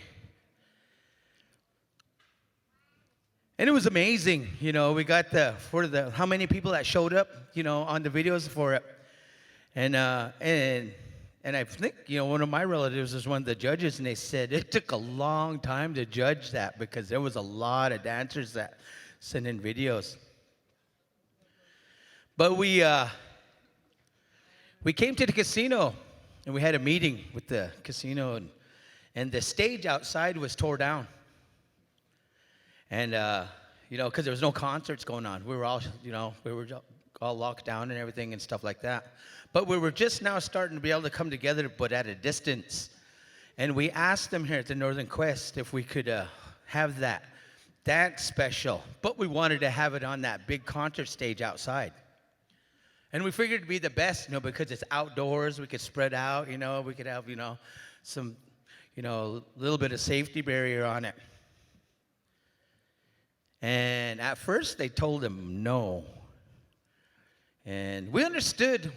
And it was amazing, we got how many people that showed up, on the videos for it. And I think, one of my relatives was one of the judges, and they said it took a long time to judge that because there was a lot of dancers that sent in videos. But we came to the casino, and we had a meeting with the casino, and the stage outside was tore down. And, because there was no concerts going on. We were all, all locked down and everything and stuff like that. But we were just now starting to be able to come together, but at a distance. And we asked them here at the Northern Quest if we could have that dance special. But we wanted to have it on that big concert stage outside. And we figured it'd be the best, because it's outdoors. We could spread out, we could have, some, little bit of safety barrier on it. And at first they told him no. And we understood,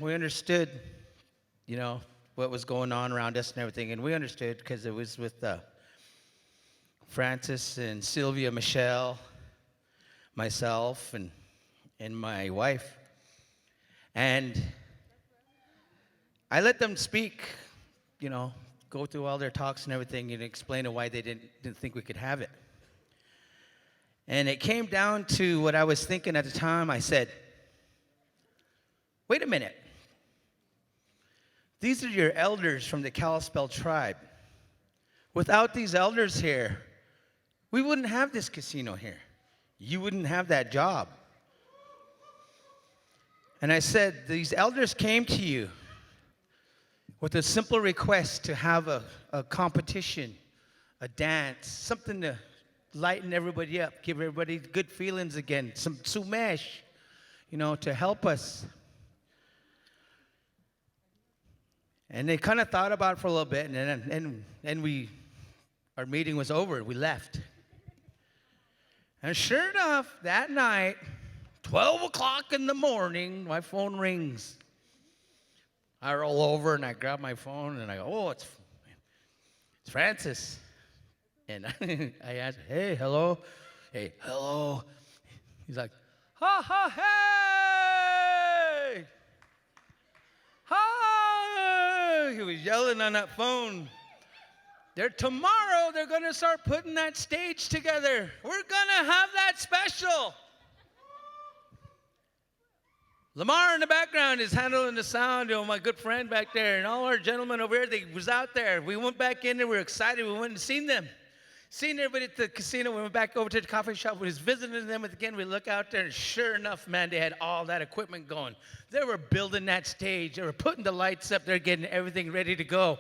what was going on around us and everything. And we understood because it was with Francis and Sylvia Michelle, myself, and my wife. And I let them speak, go through all their talks and everything and explain why they didn't think we could have it. And it came down to what I was thinking at the time. I said, wait a minute. These are your elders from the Kalispel tribe. Without these elders here, we wouldn't have this casino here. You wouldn't have that job. And I said, these elders came to you with a simple request to have a competition, a dance, something to lighten everybody up, give everybody good feelings again, some sumesh, to help us. And they kind of thought about it for a little bit, and our meeting was over. We left. And sure enough, that night, 12 o'clock in the morning, my phone rings. I roll over and I grab my phone and I go, oh, it's Francis. And I asked, hey, hello. Hey, hello. He's like, ha, ha, hey. Hi. He was yelling on that phone. Tomorrow, they're going to start putting that stage together. We're going to have that special. Lamar in the background is handling the sound, my good friend back there, and all our gentlemen over here, they was out there. We went back in there, we were excited, we went and seen them. Seen everybody at the casino, we went back over to the coffee shop, we was visiting them again, we look out there, and sure enough, man, they had all that equipment going. They were building that stage, they were putting the lights up, they're getting everything ready to go.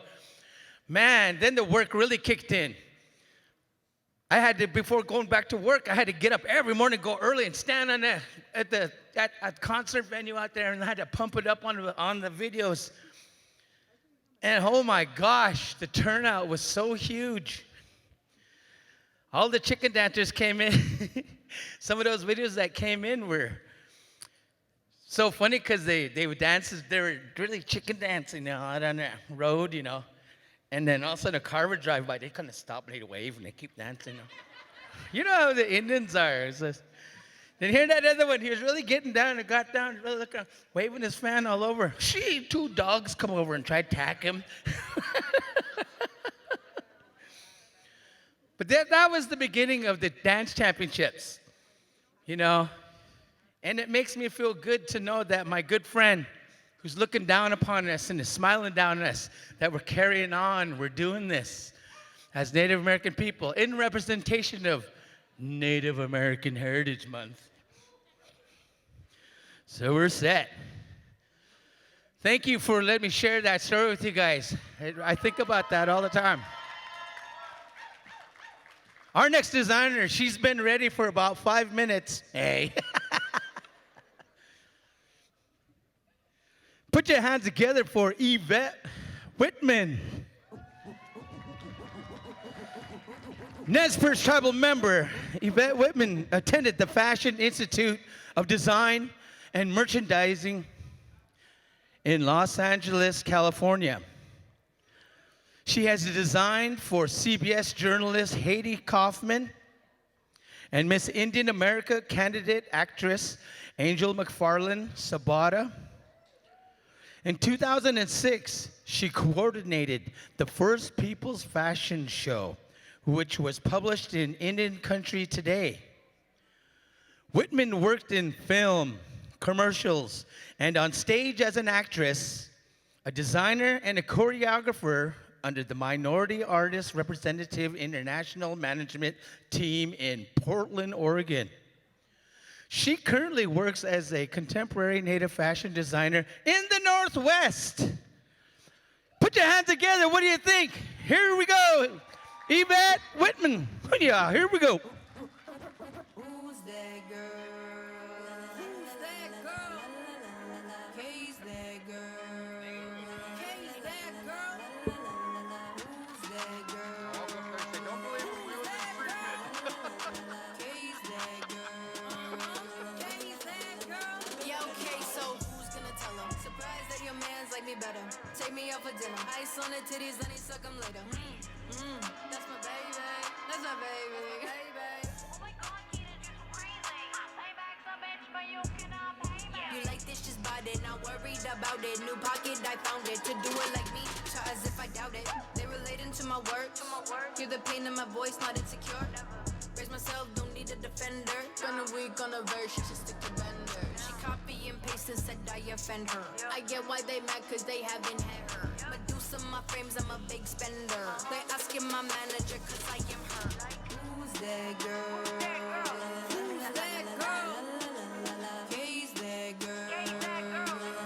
Man, then the work really kicked in. I had to, before going back to work, I had to get up every morning, go early, and stand on at the concert venue out there, and I had to pump it up on the videos. And oh my gosh, the turnout was so huge. All the chicken dancers came in. Some of those videos that came in were so funny because they would dance. They were really chicken dancing out on the road, And then all of a sudden a car would drive by. They kind of stop and they'd wave and they keep dancing. You know how the Indians are. It's just, then here that other one, he was really getting down and got down, really looking, waving his fan all over. Two dogs come over and tried to attack him. But that was the beginning of the dance championships, And it makes me feel good to know that my good friend who's looking down upon us and is smiling down at us, that we're carrying on, we're doing this as Native American people in representation of Native American Heritage Month. So we're set. Thank you for letting me share that story with you guys. I think about that all the time. Our next designer, she's been ready for about 5 minutes. Hey. Put your hands together for Yvette Whitman. Nez Perce tribal member, Yvette Whitman attended the Fashion Institute of Design and Merchandising in Los Angeles, California. She has designed for CBS journalist Haiti Kaufman and Miss Indian America candidate actress Angel McFarlane Sabata. In 2006, she coordinated the first People's Fashion Show, which was published in Indian Country Today. Whitman worked in film, commercials, and on stage as an actress, a designer, and a choreographer under the Minority Artist Representative International Management Team in Portland, Oregon. She currently works as a contemporary Native fashion designer in the Northwest. Put your hands together. What do you think? Here we go. Yvette Whitman. Yeah, here we go. Who's that girl? Who's that girl? Kay's that girl. Kay's that girl. Who's that girl? Don't believe we were Kay's that girl. Kay's that girl. Yeah, okay, so who's gonna tell him? Surprised that your man's like me better. Take me out for dinner. Ice on the titties, let me suck 'em later. That's my baby. That's my baby. You like this, just bought it. Not worried about it. New pocket, I found it. To do it like me, try as if I doubt it. They relating to my work. Hear the pain in my voice, not insecure. Raise myself, don't need a defender. Spend a week on a verse, she just stick to bender. She copy and paste and said I offend her. I get why they mad, cause they haven't had her. my frames, I'm a big spender. They asking my manager, cause I am her. Who's that girl? Who's that girl? He's that girl.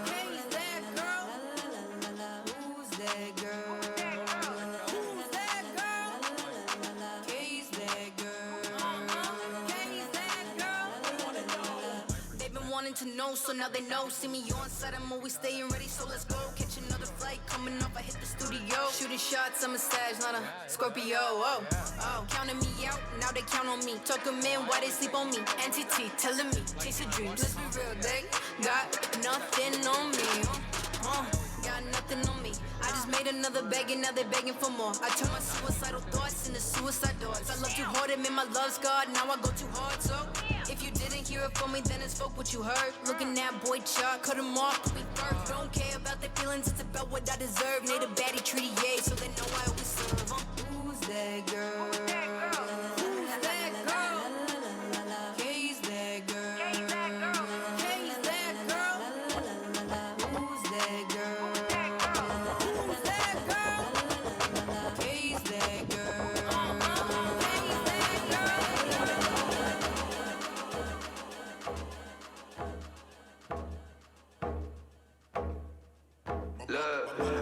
He's that girl. Who's that girl? Who's that girl? He's that girl. He's that girl. They've been wanting to know, so now they know. See me on set, I'm always staying ready, so let's go. Catch another flight coming up, I hit the studio. Shooting shots, I'm a Sag, not a Scorpio. Oh, oh, counting me out, now they count on me. Talk 'em in, why they sleep on me? Entity telling me, chase your dreams. Let's be real, they got nothing on me. Got nothing on me. I just made another bag and now they're begging for more. I turn my suicidal thoughts into suicide doors. I love too hard, it made my love scarred. Now I go too hard, so if you didn't hear it from me, then it's fuck what you heard. Looking at boy chart, cut him off, put me first. Don't care about their feelings, it's about what I deserve. Need a baddie treaty, yeah, so they know I always serve. Who's that girl? Who's that girl? He's that girl. He's that girl. Who's that girl? Who's that girl? He's that girl.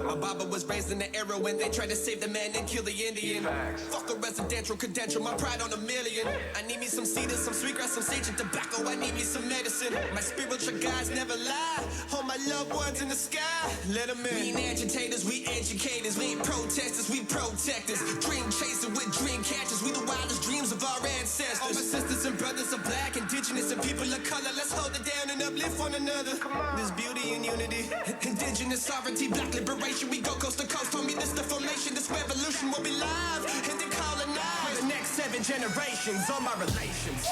My baba was raised in the era when they tried to save the man and kill the Indian. Fuck a residential credential, my pride on a million. I need me some cedar, some sweetgrass, some sage and tobacco. I need me some medicine. My spiritual guides never lie. All my loved ones in the sky, let them in. We ain't agitators, we educators. We ain't protesters, we protectors. Dream chasers with dream catchers. We the wildest dreams of our ancestors. All my sisters and brothers are black, indigenous, and people of color. Let's hold it down and uplift one another. There's beauty in unity, indigenous sovereignty, black liberation. We go coast to coast, told me this the formation. This revolution will be live and then colonized. For the next 7 generations, all my relations.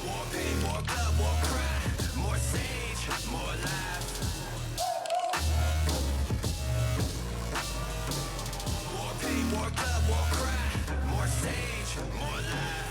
More pain, more blood, more cry, more sage, more life. More pain, more blood, more cry, more sage, more life.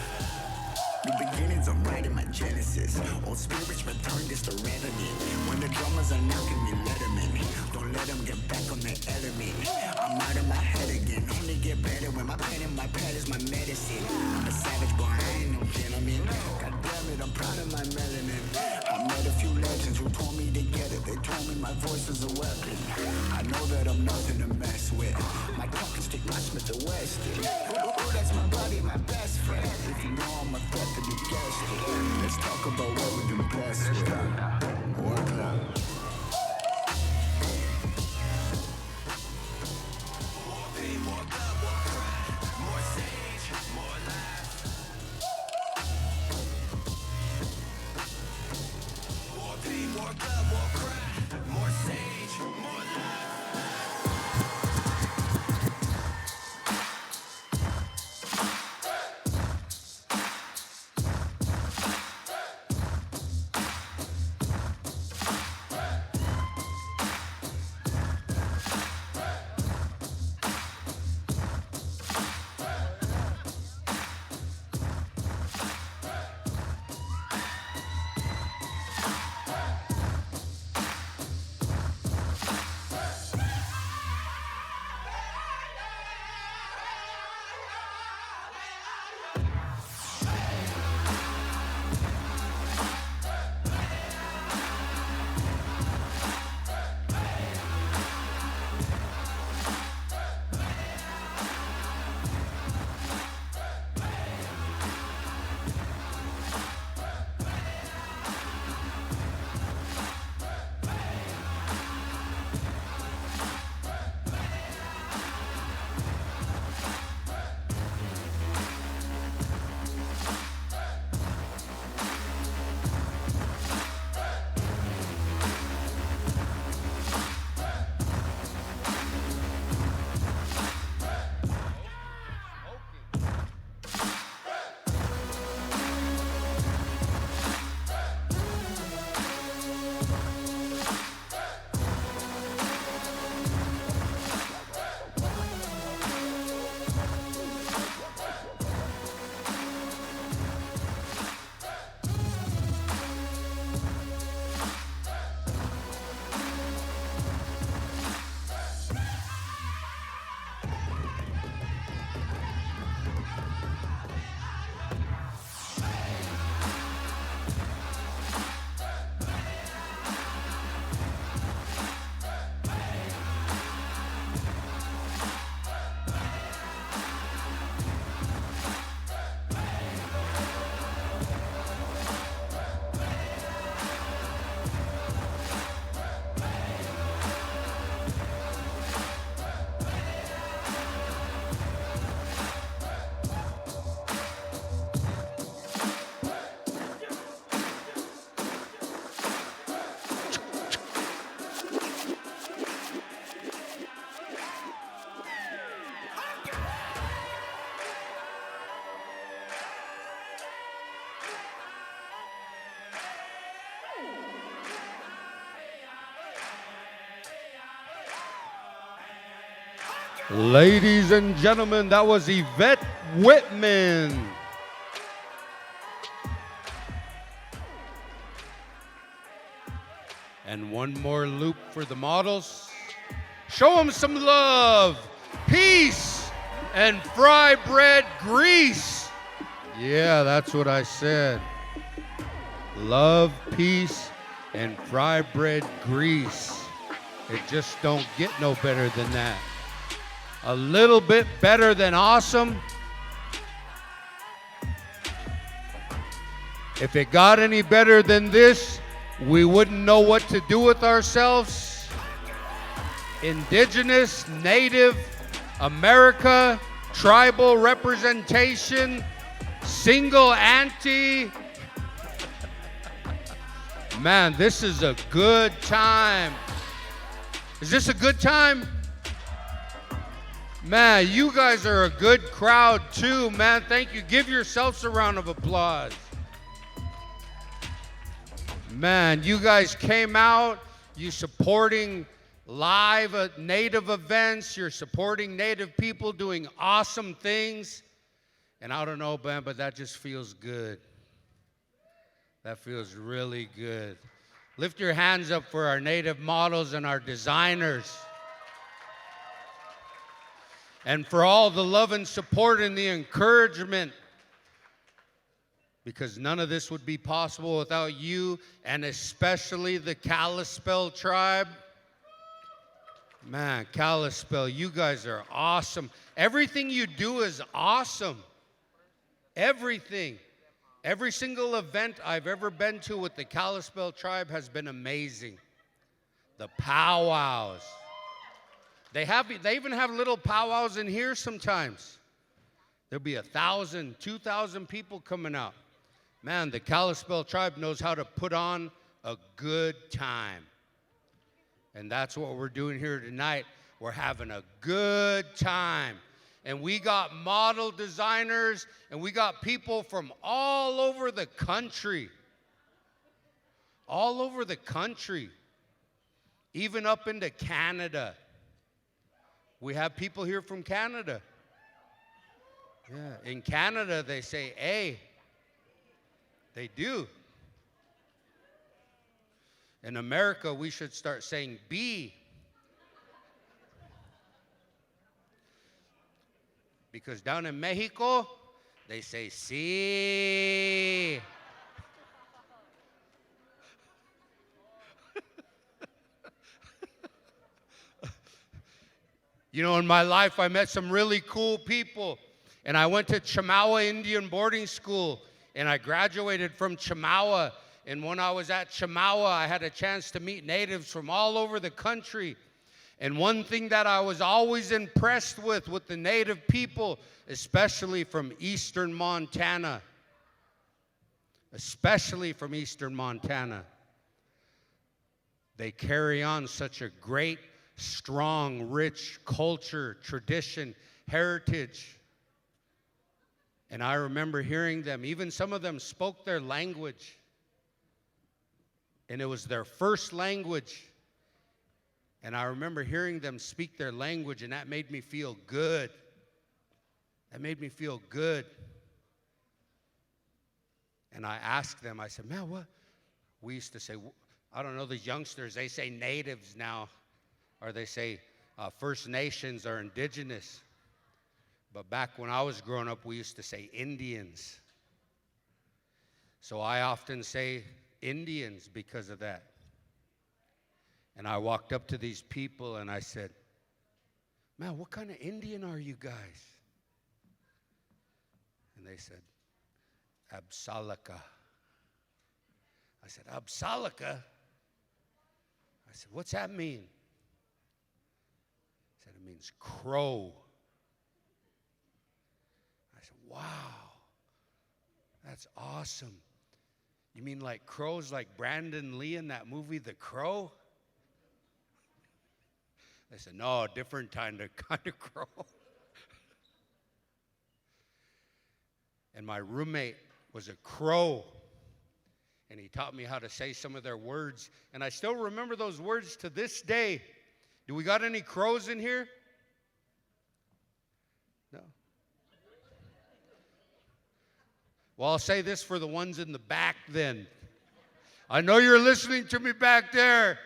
New beginnings, I'm writing my genesis. Old spirits return, this the remedy. When the drummers are knocking me, let them in. Don't let them get back on their element. I'm out of my head again. Only get better when my pen and my pad is my medicine. I'm a savage, boy, I ain't no gentleman. God damn it, I'm proud of my melanin. I met a few legends who told me to get it. They told me my voice is a weapon. I know that I'm nothing to mess with. My talking stick, my Smith the West. Ooh, that's my buddy, my best friend. If you know I'm a threat, then you guessed it. Let's talk about what we've been blessed with. Work up. More pain, more blood, more cry, more sage, more life. More pain, more blood, more cry, more sage, more life. Ladies and gentlemen, that was Yvette Whitman. And one more loop for the models. Show them some love, peace, and fry bread grease. Yeah, that's what I said. Love, peace, and fry bread grease. It just don't get no better than that. A little bit better than awesome. If it got any better than this, we wouldn't know what to do with ourselves. Indigenous, Native, America, tribal representation, single auntie. Man, this is a good time. Is this a good time? Man, you guys are a good crowd too, man. Thank you. Give yourselves a round of applause. Man, you guys came out, you supporting live Native events, you're supporting Native people doing awesome things. And I don't know, man, but that just feels good. That feels really good. Lift your hands up for our Native models and our designers. And for all the love and support and the encouragement. Because none of this would be possible without you, and especially the Kalispel tribe. Man, Kalispel, you guys are awesome. Everything you do is awesome. Everything. Every single event I've ever been to with the Kalispel tribe has been amazing. The powwows. They even have little powwows in here sometimes. There'll be 1,000, 2,000 people coming out. Man, the Kalispel tribe knows how to put on a good time. And that's what we're doing here tonight. We're having a good time. And we got model designers, and we got people from all over the country. All over the country. Even up into Canada. We have people here from Canada. Yeah, in Canada they say A. They do. In America, we should start saying B. Because down in Mexico, they say sí. You know, in my life, I met some really cool people. And I went to Chemawa Indian Boarding School. And I graduated from Chemawa. And when I was at Chemawa, I had a chance to meet natives from all over the country. And one thing that I was always impressed with the native people, especially from eastern Montana, they carry on such a great, strong, rich culture, tradition, heritage. And I remember hearing them, even some of them spoke their language. And it was their first language. And I remember hearing them speak their language, and that made me feel good. That made me feel good. And I asked them, I said, man, what? We used to say, I don't know, these youngsters, they say natives now, or they say First Nations or indigenous. But back when I was growing up, we used to say Indians. So I often say Indians because of that. And I walked up to these people and I said, man, what kind of Indian are you guys? And they said, Absalaka. I said, Absalaka? I said, what's that mean? He said, it means crow. Wow, that's awesome. You mean like crows like Brandon Lee in that movie, The Crow? They said, no, different kind of crow. And my roommate was a crow. And he taught me how to say some of their words. And I still remember those words to this day. Do we got any crows in here? Well, I'll say this for the ones in the back then. I know you're listening to me back there.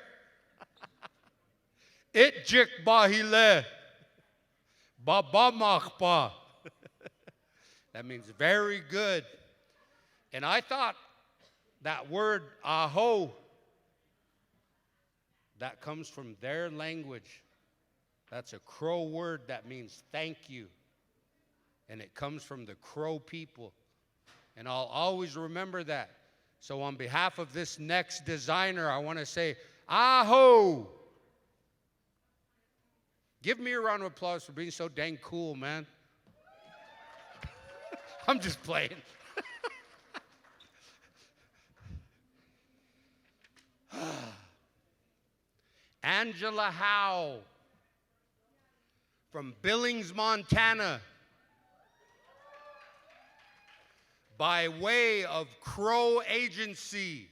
Itjik bahile. Baba machpa. That means very good. And I thought that word aho, that comes from their language. That's a Crow word that means thank you. And it comes from the Crow people. And I'll always remember that. So on behalf of this next designer, I want to say, aho. Give me a round of applause for being so dang cool, man. I'm just playing. Angela Howe from Billings, Montana, by way of Crow Agency,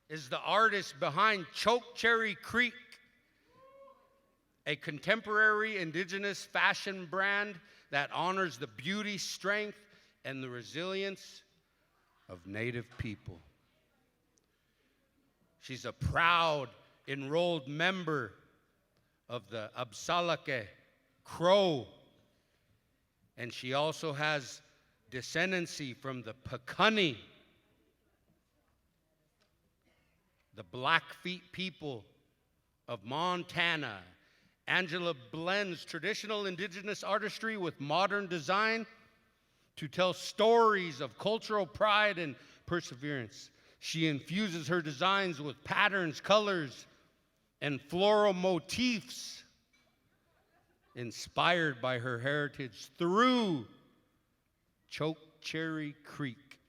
is the artist behind Choke Cherry Creek, a contemporary indigenous fashion brand that honors the beauty, strength, and the resilience of Native people. She's a proud enrolled member of the Absalake Crow, and she also has descendancy from the Pekuni, the Blackfeet people of Montana. Angela blends traditional indigenous artistry with modern design to tell stories of cultural pride and perseverance. She infuses her designs with patterns, colors, and floral motifs inspired by her heritage through Choke Cherry Creek.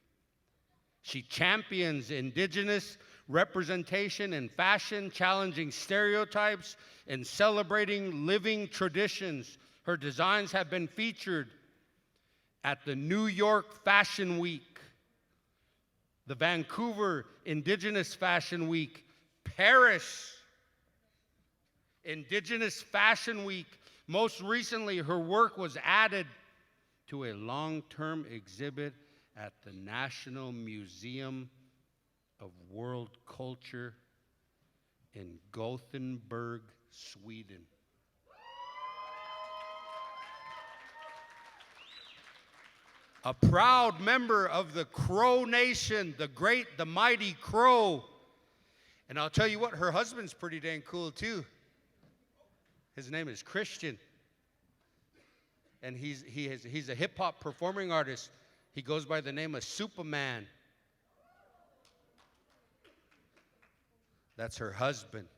She champions indigenous representation in fashion, challenging stereotypes, and celebrating living traditions. Her designs have been featured at the New York Fashion Week, the Vancouver Indigenous Fashion Week, Paris Indigenous Fashion Week. Most recently, her work was added to a long-term exhibit at the National Museum of World Culture in Gothenburg, Sweden. A proud member of the Crow Nation, the great, the mighty Crow. And I'll tell you what, her husband's pretty dang cool too. His name is Christian. And he's a hip-hop performing artist. He goes by the name of Superman. That's her husband.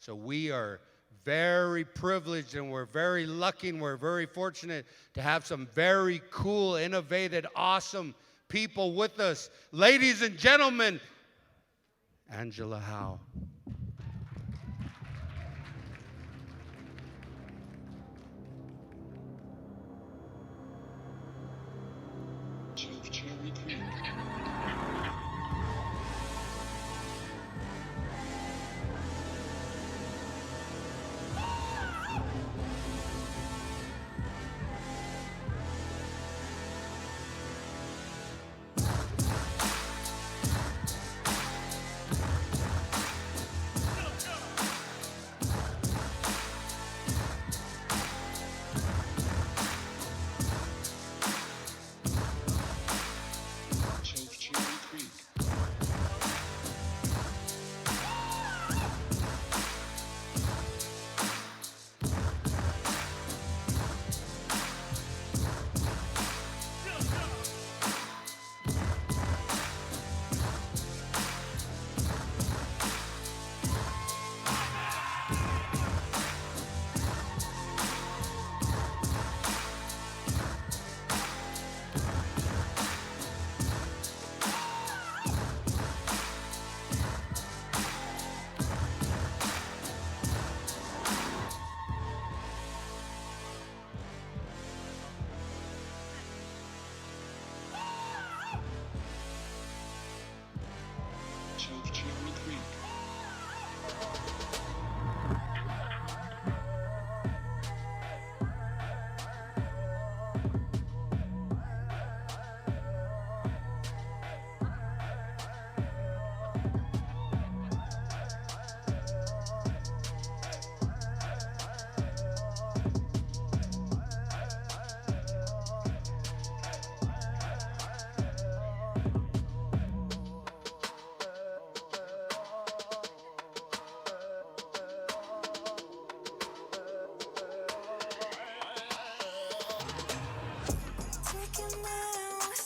So we are very privileged and we're very lucky and we're very fortunate to have some very cool, innovative, awesome people with us. Ladies and gentlemen, Angela Howe.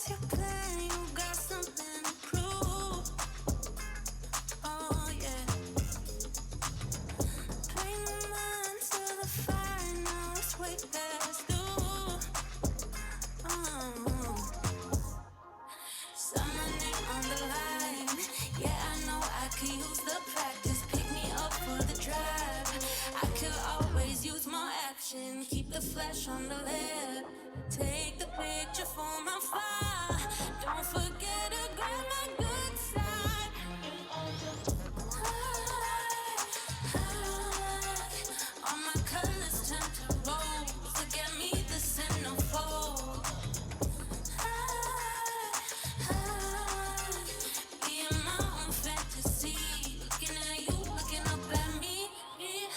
What's your plan? You got something to prove. Oh yeah. Bring the mind to the fire. Now it's way past due. Summoning on the line. Yeah, I know I could use the practice. Pick me up for the drive. I could always use more action. Keep the flesh on the lip. Take the picture for my file. Don't forget to grab my good side. All my colors turn to rose. Look at me, the centerfold. Being my own fantasy. Looking at you, looking up at me. Ain't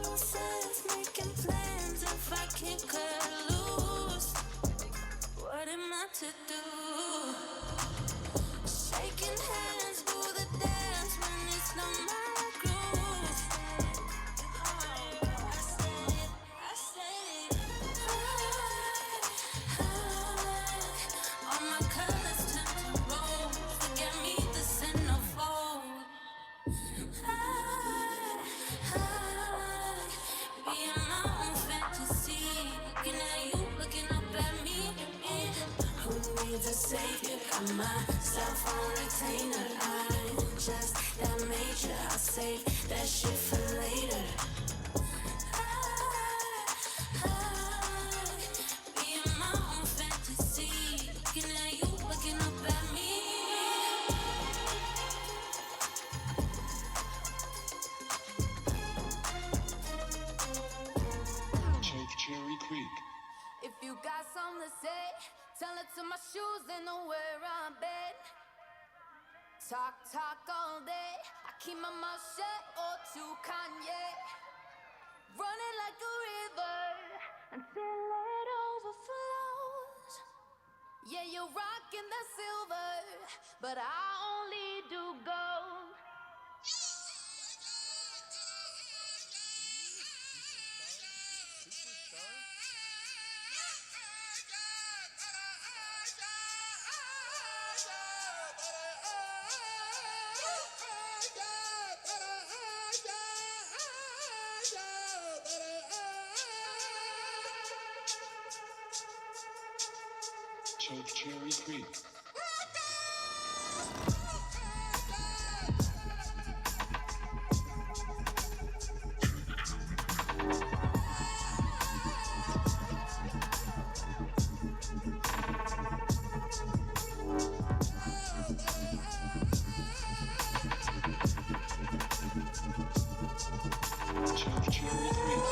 no sense making plans if I can't cut loose. What am I to do? Shaking hands, do the dance when it's not my groove. I said it. All my colors turn to rose. Look at me, the centerfold. Being my own fantasy. Looking at you, looking up at me. Who needs a savior? Got myself on retainer. I'm just that major. I'll save that shit for later. Being my own fantasy. Looking at you, looking up at me. Choke Cherry Creek. If you got something to say, tell it to my shoes and know where I'm bed. Talk all day. I keep my mouth shut or to Kanye. Running like a river until it overflows. Yeah, you're rocking the silver, but I only do gold. Choke Cherry Creek. Choke Cherry Creek.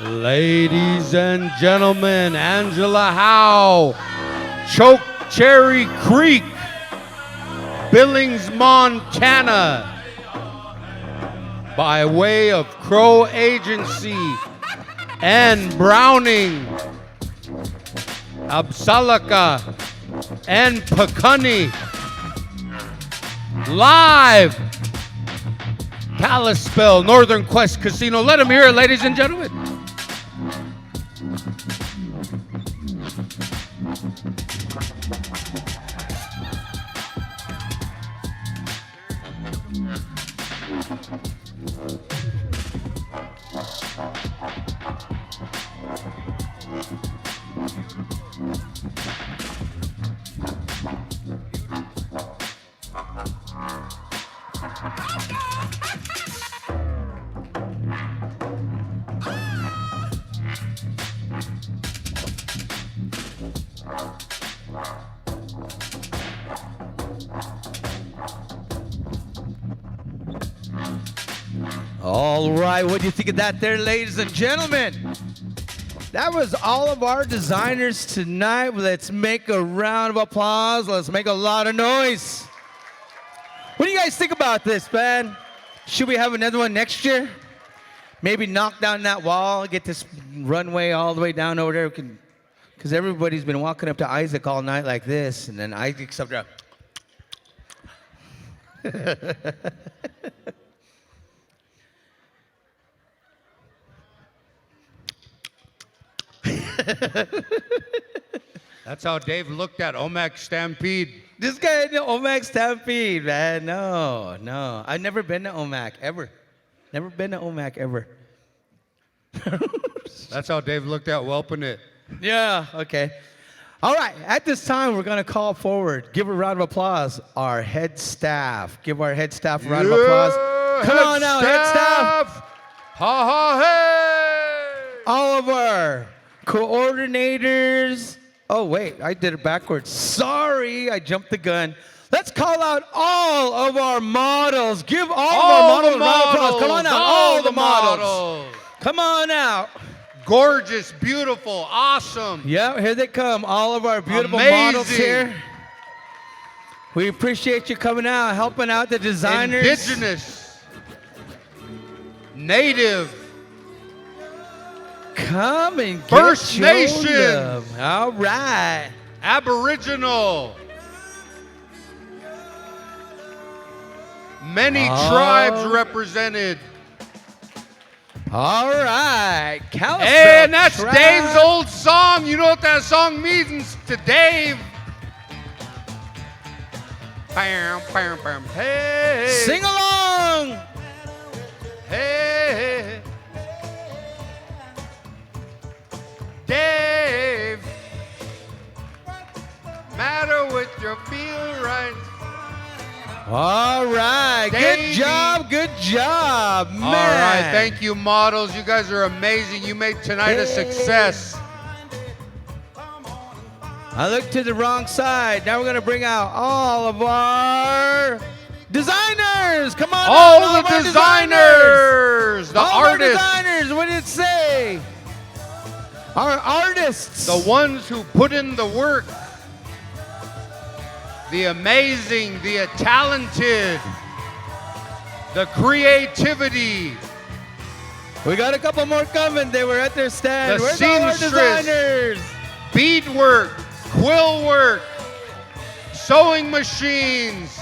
Ladies and gentlemen, Angela Howe, Choke Cherry Creek, Billings, Montana, by way of Crow Agency and Browning, Absalaka, and Pecunny. Live, Kalispell, Northern Quest Casino. Let them hear it, ladies and gentlemen. All right, what do you think of that there, ladies and gentlemen? That was all of our designers tonight. Let's make a round of applause. Let's make a lot of noise. What do you guys think about this, man? Should we have another one next year? Maybe knock down that wall, get this runway all the way down over there. Because everybody's been walking up to Isaac all night like this, and then Isaac's up there. That's how Dave looked at Omak Stampede. This guy in the Omak Stampede, man. No. I've never been to Omak, ever. Never been to Omak, ever. That's how Dave looked at Whelping It. Yeah, okay. All right, at this time, we're going to call forward, give a round of applause, our head staff. Give our head staff a round of applause. Come on now, head staff. Ha ha hey! All of our coordinators. Oh, wait, I did it backwards. Sorry, I jumped the gun. Let's call out all of our models. Give all of our models a round of applause. Come on out, all the models. Come on out. Gorgeous, beautiful, awesome. Yeah, here they come. All of our beautiful Amazing. models here. We appreciate you coming out, helping out the designers. Indigenous. Native. Come and get First your Nation. love. All right. Aboriginal. Many tribes represented. All right. Kalispell And that's tribe. Dave's old song. You know what that song means to Dave. Bam, bam, bam. Hey. Sing along. Hey. Dave. Matter what you feel right. All right. Davey. Good job, man. All right, thank you, models. You guys are amazing. You made tonight a success. I looked to the wrong side. Now we're going to bring out all of our designers. Come on. All out, the of our designers, the all artists. Our designers. What did it say? Our artists. The ones who put in the work. The amazing, the talented, the creativity. We got a couple more coming. They were at their stand. The Where's all our seamstress, designers? beadwork, quill work, sewing machines.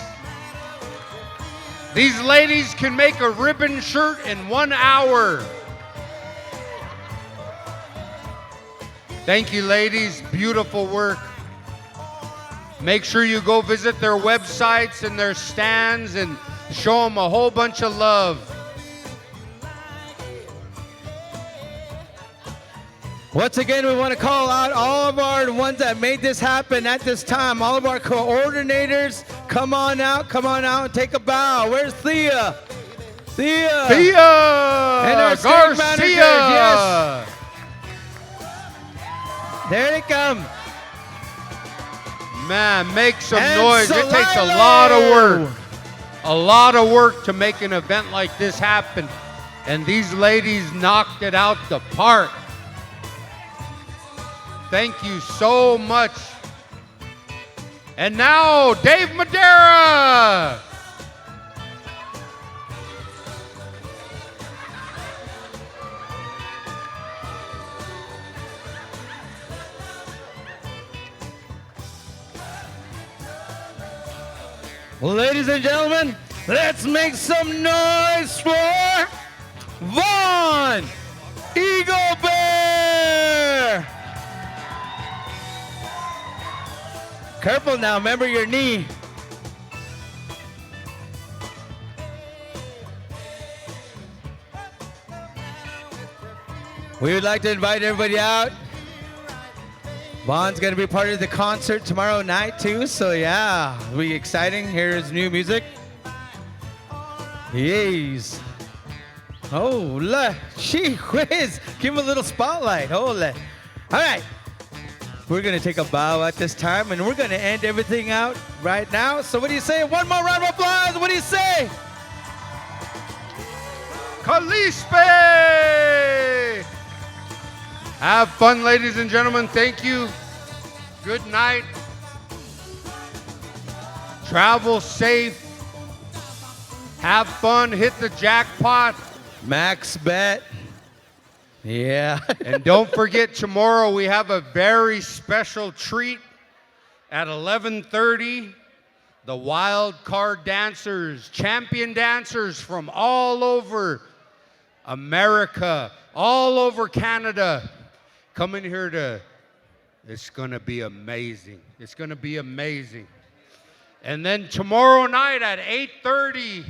These ladies can make a ribbon shirt in 1 hour. Thank you, ladies. Beautiful work. Make sure you go visit their websites and their stands and show them a whole bunch of love. Once again, we want to call out all of our ones that made this happen at this time. All of our coordinators, come on out and take a bow. Where's Thea? Thea! And our stage Garcia! managers, yes. There they come. Man, make some And noise. It takes a Solano. lot of work. A lot of work to make an event like this happen. And these ladies knocked it out the park. Thank you so much. And now, Dave Madera. Ladies and gentlemen, let's make some noise for Vaughn Eagle Bear. Careful now, remember your knee. We would like to invite everybody out. Vaughn's gonna be part of the concert tomorrow night too, so yeah, it'll be exciting. Here's new music. Yes. Hola, gee whiz. Give him a little spotlight. Hola. All right. We're going to take a bow at this time, and we're going to end everything out right now. So what do you say? One more round of applause. What do you say? Kalispe! Have fun, ladies and gentlemen. Thank you. Good night. Travel safe. Have fun. Hit the jackpot. Max bet. Yeah. And don't forget, tomorrow we have a very special treat at 11:30. The Wild Card Dancers, champion dancers from all over America, all over Canada, coming here to, it's gonna be amazing. It's gonna be amazing. And then tomorrow night at 8:30,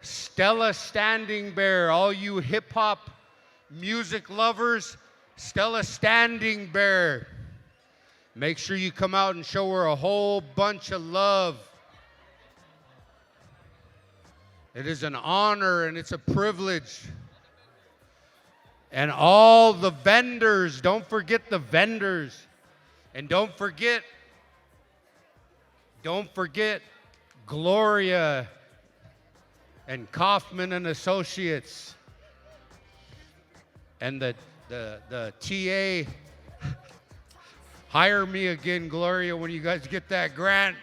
Stella Standing Bear, all you hip hop music lovers, Stella Standing Bear. Make sure you come out and show her a whole bunch of love. It is an honor and it's a privilege. And all the vendors, don't forget the vendors. And don't forget Gloria and Kaufman and Associates. And the TA, hire me again, Gloria, when you guys get that grant.